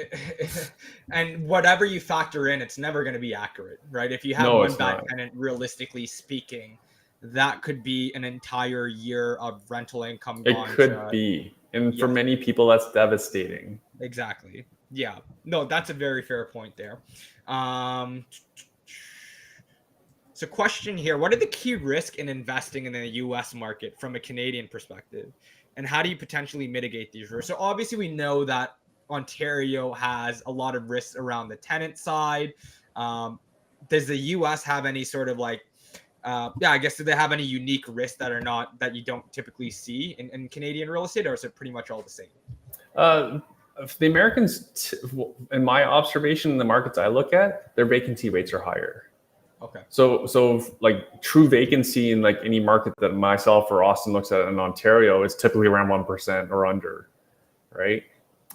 And whatever you factor in, it's never going to be accurate, right? If you have
No,
one
it's
bad
not.
tenant, realistically speaking, that could be an entire year of rental income
It
gone
could
to,
be. And for
yes,
many people, that's devastating.
exactly. Yeah. No, that's a very fair point there. Um, So question here, what are the key risks in investing in the US market from a Canadian perspective? And how do you potentially mitigate these risks? So obviously we know that Ontario has a lot of risks around the tenant side. Um, does the US have any sort of like, I guess, do they have any unique risks that are not, that you don't typically see in Canadian real estate, or is it pretty much all the same?
Uh, the Americans, in my observation, the markets I look at, their vacancy rates are higher.
Okay.
So like true vacancy in like any market that myself or Austin looks at in Ontario is typically around 1% or under, right?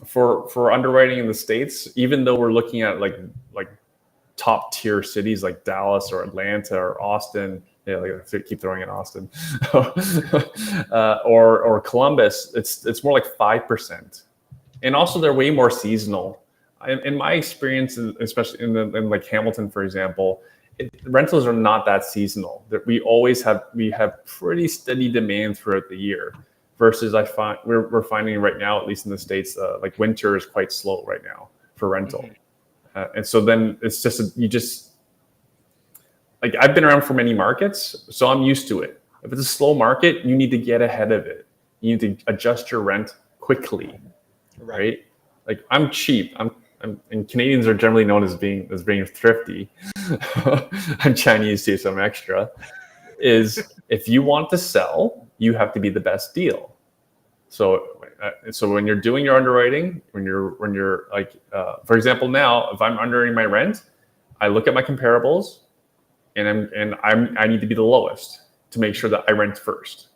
For underwriting in the States, even though we're looking at like top tier cities like Dallas or Atlanta or Austin, yeah, like I keep throwing in Austin, or Columbus, it's more like 5%, and also they're way more seasonal. In my experience, especially in like Hamilton, for example, rentals are not that seasonal. That we have pretty steady demand throughout the year. Versus we're finding right now, at least in the States, like winter is quite slow right now for rental,
Mhm.
and so then it's just you just like I've been around for many markets, so I'm used to it. If it's a slow market, you need to get ahead of it. You need to adjust your rent quickly,
Right.
right? Like I'm cheap. And Canadians are generally known as being thrifty. I'm Chinese too, so I'm extra. Is if you want to sell, you have to be the best deal. So when you're doing your underwriting, when you're like, for example, now if I'm underwriting my rent, I look at my comparables, and I need to be the lowest to make sure that I rent first.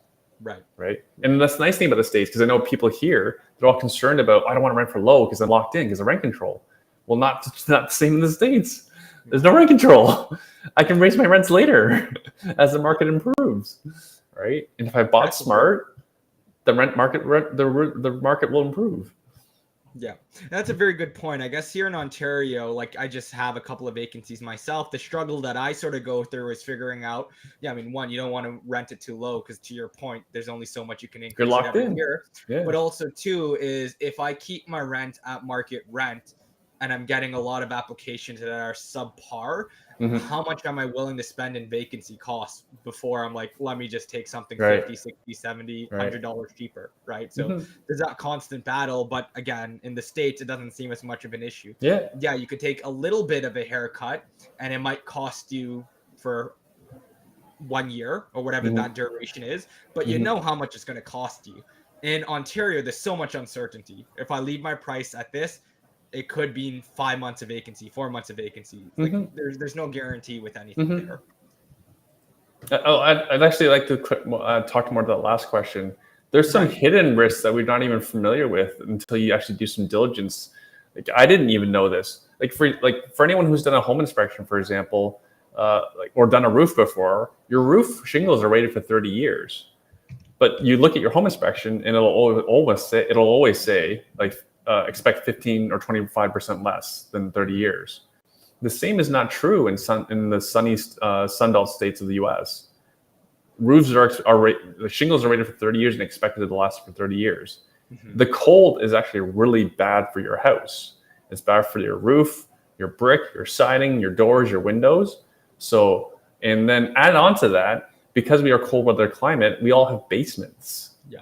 Right.
Right. And that's the nice thing about the States, because I know people here, they're all concerned about, I don't want to rent for low because I'm locked in because of rent control. Well, not the same in the States. There's no rent control. I can raise my rents later as the market improves. Right. And if I bought
That's a very
smart, the the market will improve.
Yeah, that's a very good point. I guess here in Ontario, like I just have a couple of vacancies myself. The struggle that I sort of go through is figuring out, I mean, one, you don't want to rent it too low because to your point, there's only so much you can
You're
increase it
locked
every
in.
year.
Yeah.
But also, two, is if I keep my rent at market rent and I'm getting a lot of applications that are subpar,
Mm-hmm.
how much am I willing to spend in vacancy costs before I'm like, let me just take something
Right.
50, 60, 70,
Right.
$100 cheaper, right? So
Mm-hmm.
there's that constant battle. But again, in the States, it doesn't seem as much of an issue.
Yeah.
Yeah, you could take a little bit of a haircut and it might cost you for 1 year or whatever
Mm-hmm.
that duration is, but you
Mm-hmm.
know how much it's going to cost you. In Ontario, there's so much uncertainty. If I leave my price at this, it could be 5 months of vacancy, 4 months of vacancy. Like
Mm-hmm.
there's no guarantee with anything
Mm-hmm.
there.
I'd actually like to talk more to that last question. There's some
Right.
hidden risks that we're not even familiar with until you actually do some diligence. Like I didn't even know this. Like for anyone who's done a home inspection, for example, or done a roof before, your roof shingles are rated for 30 years. But you look at your home inspection, and it'll always say like expect 15 or 25% less than 30 years. The same is not true in the sunny Sunbelt states of the U.S. Roofs the shingles are rated for 30 years and expected to last for 30 years.
Mhm.
The cold is actually really bad for your house. It's bad for your roof, your brick, your siding, your doors, your windows. So, and then add on to that, because we are cold weather climate, we all have basements,
Yeah.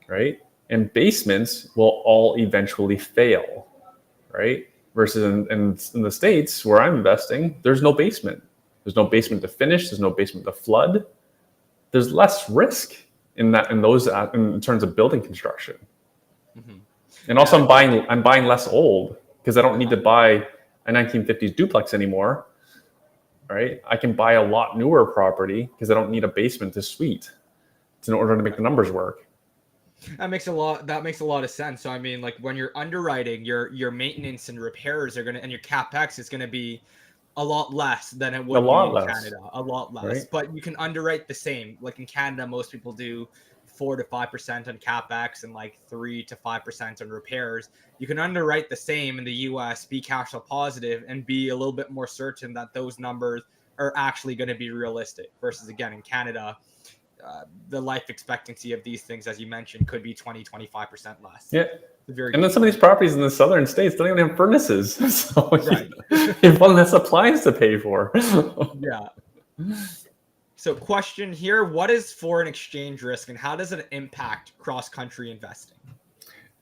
right? And basements will all eventually fail, right? Versus in the States where I'm investing, there's no basement. There's no basement to finish. There's no basement to flood. There's less risk in terms of building construction.
Mhm.
And
Yeah,
also,
no.
I'm buying less old because I don't need
Uh-huh.
to buy a 1950s duplex anymore, right? I can buy a lot newer property because I don't need a basement to suite in order to make the numbers work.
That makes a lot of sense. So I mean, like when you're underwriting, your maintenance and repairs are gonna, and your capex is gonna be a lot less than it
A
would be
lot
in
less,
Canada. A lot less.
right?
But you can underwrite the same. Like in Canada, most people do 4 to 5% on capex and like 3 to 5% on repairs. You can underwrite the same in the US, be cash flow positive, and be a little bit more certain that those numbers are actually going to be realistic. Versus again in Canada, the life expectancy of these things, as you mentioned, could be 20-25% less.
Yeah.
Very
And then
good
some of these properties in the southern states don't even have furnaces. So
right.
you have one less appliance to pay for.
Yeah. So question here, what is foreign exchange risk and how does it impact cross-country investing?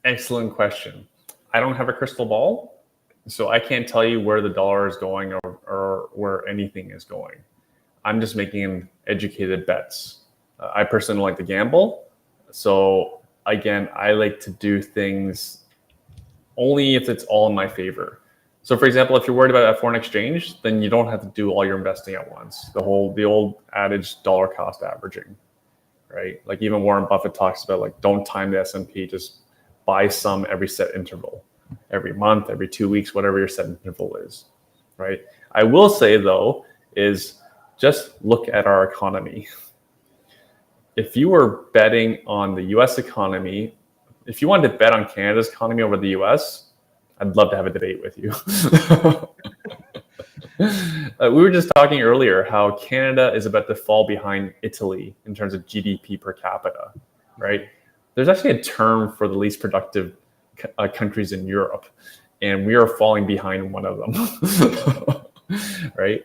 Excellent question. I don't have a crystal ball, so I can't tell you where the dollar is going or where anything is going. I'm just making educated bets. I personally like to gamble. So again, I like to do things only if it's all in my favor. So for example, if you're worried about foreign exchange, then you don't have to do all your investing at once. The old adage, dollar cost averaging, right? Like even Warren Buffett talks about like, don't time the S&P, just buy some every set interval, every month, every 2 weeks, whatever your set interval is, right? I will say though, is just look at our economy. If you were betting on the US economy, if you wanted to bet on Canada's economy over the US, I'd love to have a debate with you. We were just talking earlier how Canada is about to fall behind Italy in terms of GDP per capita, right? There's actually a term for the least productive countries in Europe, and we are falling behind one of them, right?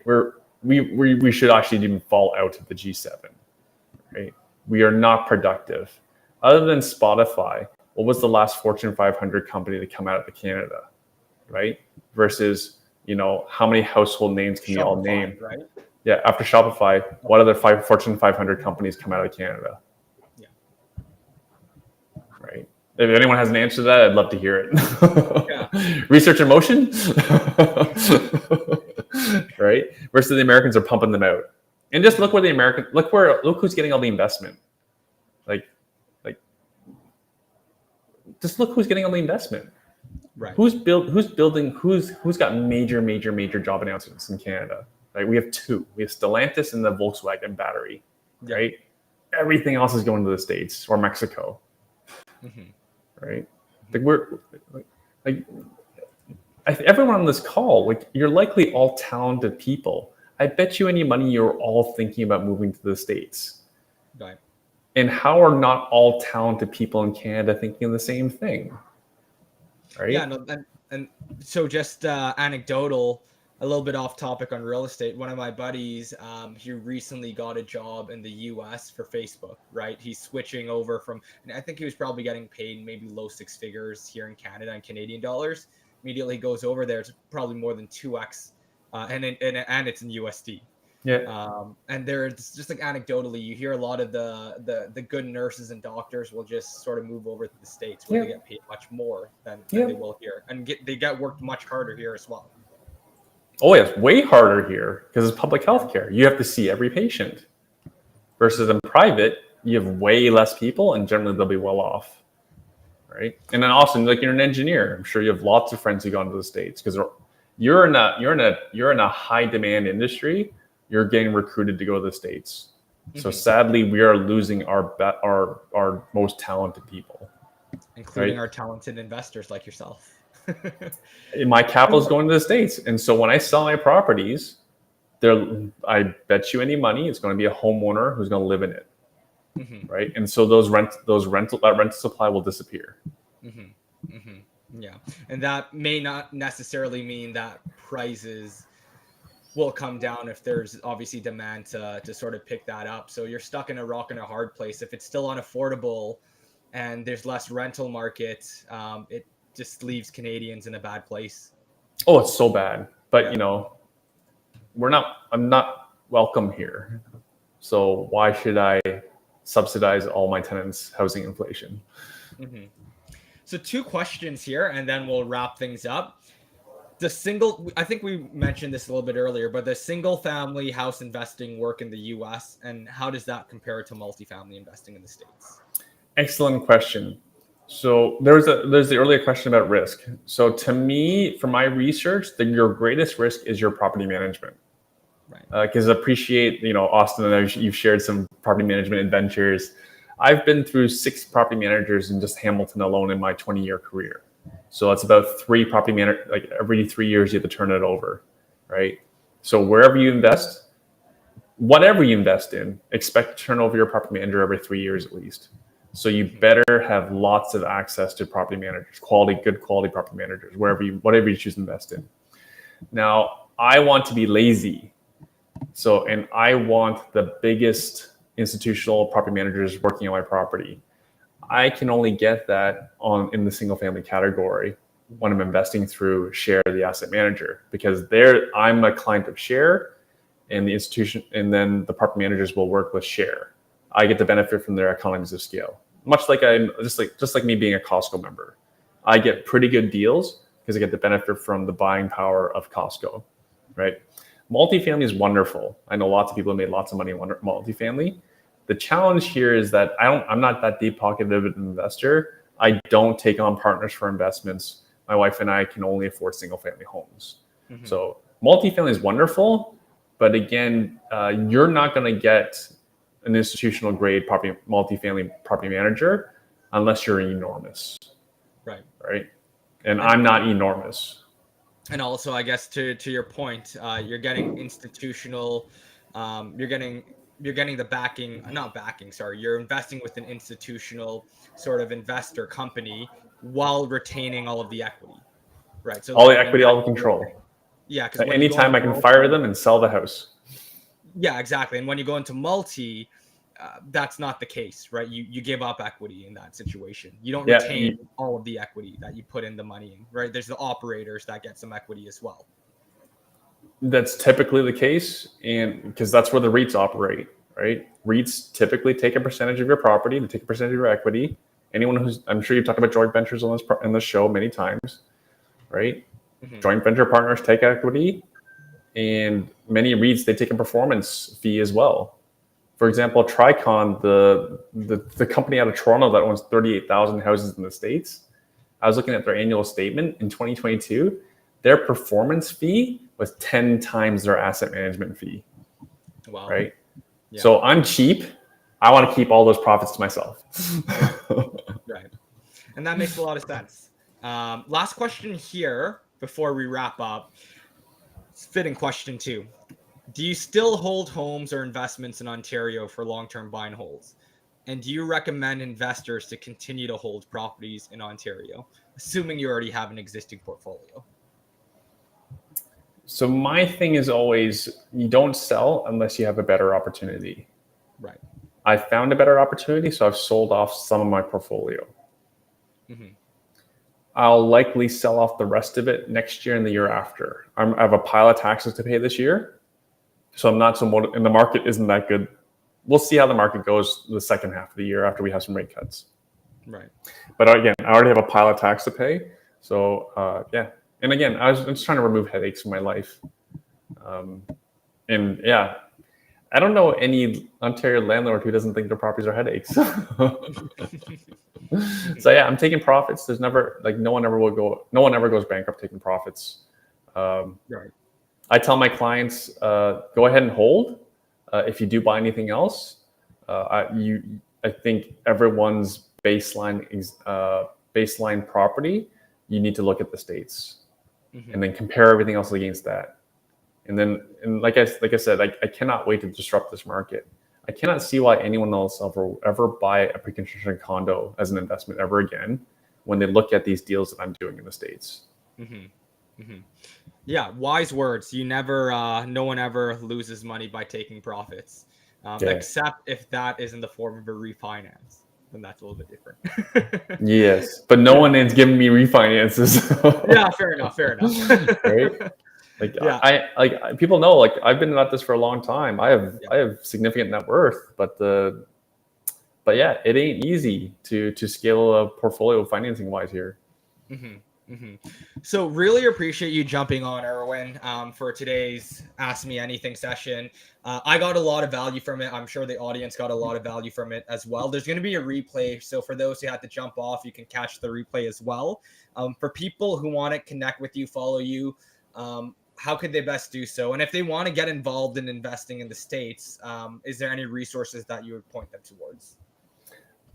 We should actually even fall out of the G7, right? We are not productive. Other than Spotify, what was the last Fortune 500 company to come out of Canada, right? Versus, how many household names can you all name?
Right?
Yeah, after Shopify, what other Fortune 500 companies come out of Canada?
Yeah.
Right. If anyone has an answer to that, I'd love to hear it.
Yeah.
Research in motion, right? Versus the Americans are pumping them out. And just look who's getting all the investment. Like, just look who's getting all the investment.
Right.
Who's got major job announcements in Canada? Right. We have two. We have Stellantis and the Volkswagen battery.
Yeah.
Right. Everything else is going to the States or Mexico. Right. Everyone on this call, you're likely all talented people. I bet you any money you're all thinking about moving to the States.
Right.
And how are not all talented people in Canada thinking the same thing? Right?
Yeah, no, and so just anecdotal, a little bit off topic on real estate. One of my buddies, he recently got a job in the US for Facebook, right? He's switching over from, and I think he was probably getting paid maybe low six figures here in Canada in Canadian dollars. Immediately goes over there, it's probably more than 2x, and it's in USD.
Yeah.
And there's just like anecdotally, you hear a lot of the good nurses and doctors will just sort of move over to the States where they get paid much more than they will here, and they get worked much harder here as well.
Oh yes, way harder here because it's public health care. You have to see every patient. Versus in private, you have way less people, and generally they'll be well off, right? And then also, like you're an engineer, I'm sure you have lots of friends who go into the States because you're in a high demand industry. You're getting recruited to go to the States. So sadly, we are losing our most talented people,
including our talented investors like yourself.
My capital is going to the States, and so when I sell my properties, I bet you any money it's going to be a homeowner who's going to live in it, right? And so that rental supply will disappear.
Yeah, and that may not necessarily mean that prices will come down if there's obviously demand to sort of pick that up. So you're stuck in a rock and a hard place. If it's still unaffordable and there's less rental market, it just leaves Canadians in a bad place.
Oh, it's so bad. But I'm not welcome here. So why should I subsidize all my tenants' housing inflation?
So 2 questions here, and then we'll wrap things up. I think we mentioned this a little bit earlier, but the single family house investing work in the US, and how does that compare to multifamily investing in the States?
Excellent question. So there's the earlier question about risk. So to me, from my research, your greatest risk is your property management.
Right.
Because appreciate, Austin, and you've shared some property management adventures. I've been through 6 property managers in just Hamilton alone in my 20-year career. So that's about 3 property managers. Like every 3 years, you have to turn it over, right? So wherever you invest, whatever you invest in, expect to turn over your property manager every 3 years at least. So you better have lots of access to property managers, good quality property managers, whatever you choose to invest in. Now, I want to be lazy. And I want the biggest institutional property managers working on my property. I can only get that in the single family category when I'm investing through Share, the asset manager, because I'm a client of Share, and the institution, and then the property managers will work with Share. I get the benefit from their economies of scale, much like I'm just like me being a Costco member. I get pretty good deals because I get the benefit from the buying power of Costco, right? Multifamily is wonderful. I know lots of people have made lots of money in multifamily. The challenge here is that I'm not that deep pocketed of an investor. I don't take on partners for investments. My wife and I can only afford single family homes. Mm-hmm. So multifamily is wonderful, but again, you're not going to get an institutional grade multifamily property manager unless you're enormous. Right. And I'm not enormous.
And also, I guess to your point, you're getting institutional, you're getting the backing, not backing, sorry, you're investing with an institutional sort of investor company while retaining all of the equity, right? So
all the equity, all the control.
Yeah,
because anytime I can fire them and sell the house.
Yeah, exactly. And when you go into multi, that's not the case, right? You give up equity in that situation. You don't retain all of the equity that you put in the money in, right? There's the operators that get some equity as well.
That's typically the case, and because that's where the REITs operate, right? REITs typically take a percentage of your property, they take a percentage of your equity. I'm sure you've talked about joint ventures on this show many times, right? Mm-hmm. Joint venture partners take equity, and many REITs, they take a performance fee as well. For example, Tricon, the company out of Toronto that owns 38,000 houses in the States, I was looking at their annual statement in 2022. Their performance fee was 10 times their asset management fee.
Wow.
Right? Yeah. So I'm cheap. I want to keep all those profits to myself.
Right. And that makes a lot of sense. Last question here before we wrap up. It's a fitting question too. Do you still hold homes or investments in Ontario for long-term buy and holds? And do you recommend investors to continue to hold properties in Ontario, assuming you already have an existing portfolio?
So my thing is always, you don't sell unless you have a better opportunity.
Right.
I found a better opportunity, so I've sold off some of my portfolio. Mm-hmm. I'll likely sell off the rest of it next year and the year after. I have a pile of taxes to pay this year. So I'm not so motivated, and the market isn't that good. We'll see how the market goes the second half of the year after we have some rate cuts.
Right.
But again, I already have a pile of tax to pay. So yeah. And again, I'm just trying to remove headaches from my life. And yeah, I don't know any Ontario landlord who doesn't think their properties are headaches. So yeah, I'm taking profits. There's never, no one ever goes bankrupt taking profits.
Right.
I tell my clients, go ahead and hold. If you do buy anything else, I think everyone's baseline property, you need to look at the states, mm-hmm. and then compare everything else against that. And like I said, I cannot wait to disrupt this market. I cannot see why anyone else ever buy a pre-construction condo as an investment ever again when they look at these deals that I'm doing in the States.
Mm-hmm. Mm-hmm. Yeah, wise words. No one ever loses money by taking profits, except if that is in the form of a refinance. Then that's a little bit different.
Yes, but no one is giving me refinances.
Yeah, fair enough.
Right? People know, I've been at this for a long time. I have significant net worth, but yeah, it ain't easy to scale a portfolio financing wise here.
Mm-hmm. So really appreciate you jumping on, Erwin, for today's Ask Me Anything session. I got a lot of value from it. I'm sure the audience got a lot of value from it as well. There's going to be a replay. So for those who had to jump off, you can catch the replay as well. For people who want to connect with you, follow you, how could they best do so? And if they want to get involved in investing in the States, is there any resources that you would point them towards?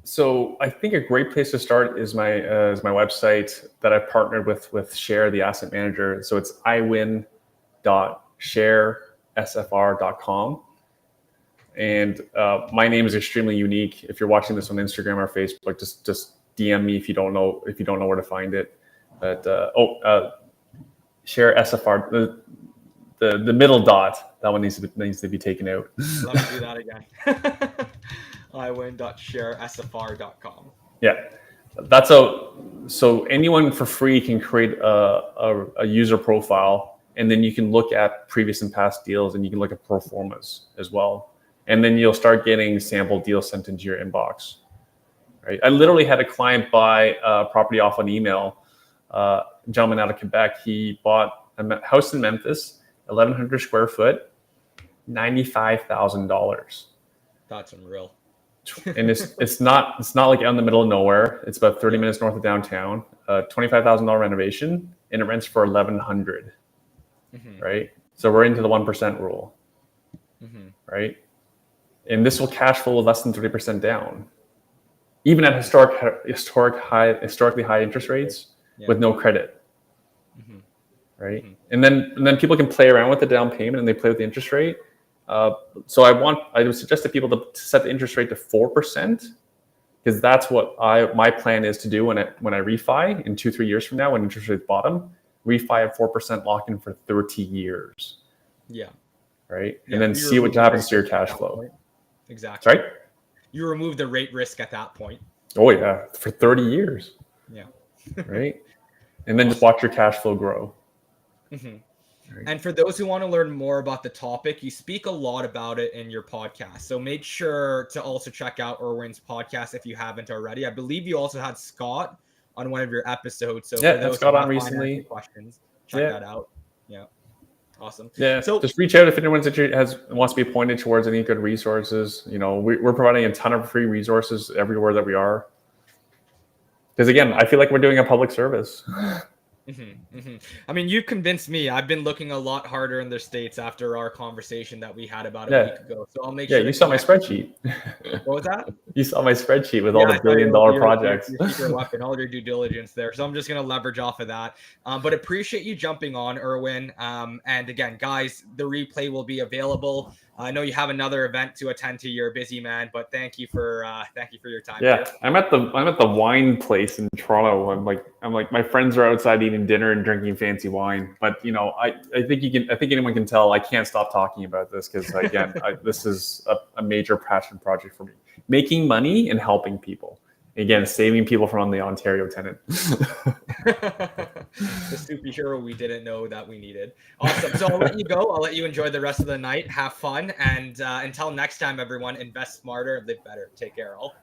So I think a great place to start is my website that I've partnered with Share, the asset manager. So it's iwin.sharesfr.com. And my name is extremely unique. If you're watching this on Instagram or Facebook, just DM me if you don't know where to find it. But Share SFR, the middle dot, that one needs to be taken out.
Let me do that again. iwin.sharesfr.com.
Yeah, so anyone for free can create a user profile, and then you can look at previous and past deals, and you can look at pro formas as well, and then you'll start getting sample deals sent into your inbox. Right? I literally had a client buy a property off an email. A gentleman out of Quebec, he bought a house in Memphis, 1,100 square foot, $95,000.
That's unreal.
And it's not like out in the middle of nowhere. It's about 30 minutes north of downtown. $25,000 renovation, and it rents for $1,100. Right? So we're into the 1% rule. Right? And this will cash flow with less than 30% down, even at historically high interest rates with no credit. Right? And then people can play around with the down payment, and they play with the interest rate. So I would suggest to people to set the interest rate to 4%, because that's what my plan is to do when I refi in 2-3 years from now, when interest rates bottom, refi at 4%, lock in for 30 years.
Yeah.
Right. And then see what happens to your cash flow.
Exactly.
Right.
You remove the rate risk at that point.
Oh yeah, for 30 years.
Yeah.
Right. And then just watch your cash flow grow.
And for those who want to learn more about the topic, you speak a lot about it in your podcast. So make sure to also check out Erwin's podcast if you haven't already. I believe you also had Scott on one of your episodes. So
yeah, Scott on recently.
Questions, check that out. Yeah. Awesome.
Yeah. So just reach out if anyone wants to be pointed towards any good resources. You know, we're providing a ton of free resources everywhere that we are. Because again, I feel like we're doing a public service.
I mean, you convinced me. I've been looking a lot harder in the States after our conversation that we had about a week ago. So I'll make sure.
Yeah, you saw my spreadsheet.
What was that?
You saw my spreadsheet with all the billion-dollar projects.
Your weapon, all your due diligence there. So I'm just going to leverage off of that. But appreciate you jumping on, Erwin. And again, guys, the replay will be available. I know you have another event to attend to. You're a busy man, but thank you for your time.
Yeah,
here.
I'm at the wine place in Toronto. I'm like my friends are outside eating dinner and drinking fancy wine. But you know, I think anyone can tell I can't stop talking about this, because again, this is a major passion project for me. Making money and helping people. Again, saving people from the Ontario tenant.
The superhero we didn't know that we needed. Awesome. So I'll let you go. I'll let you enjoy the rest of the night. Have fun. And until next time, everyone, invest smarter, live better. Take care, all.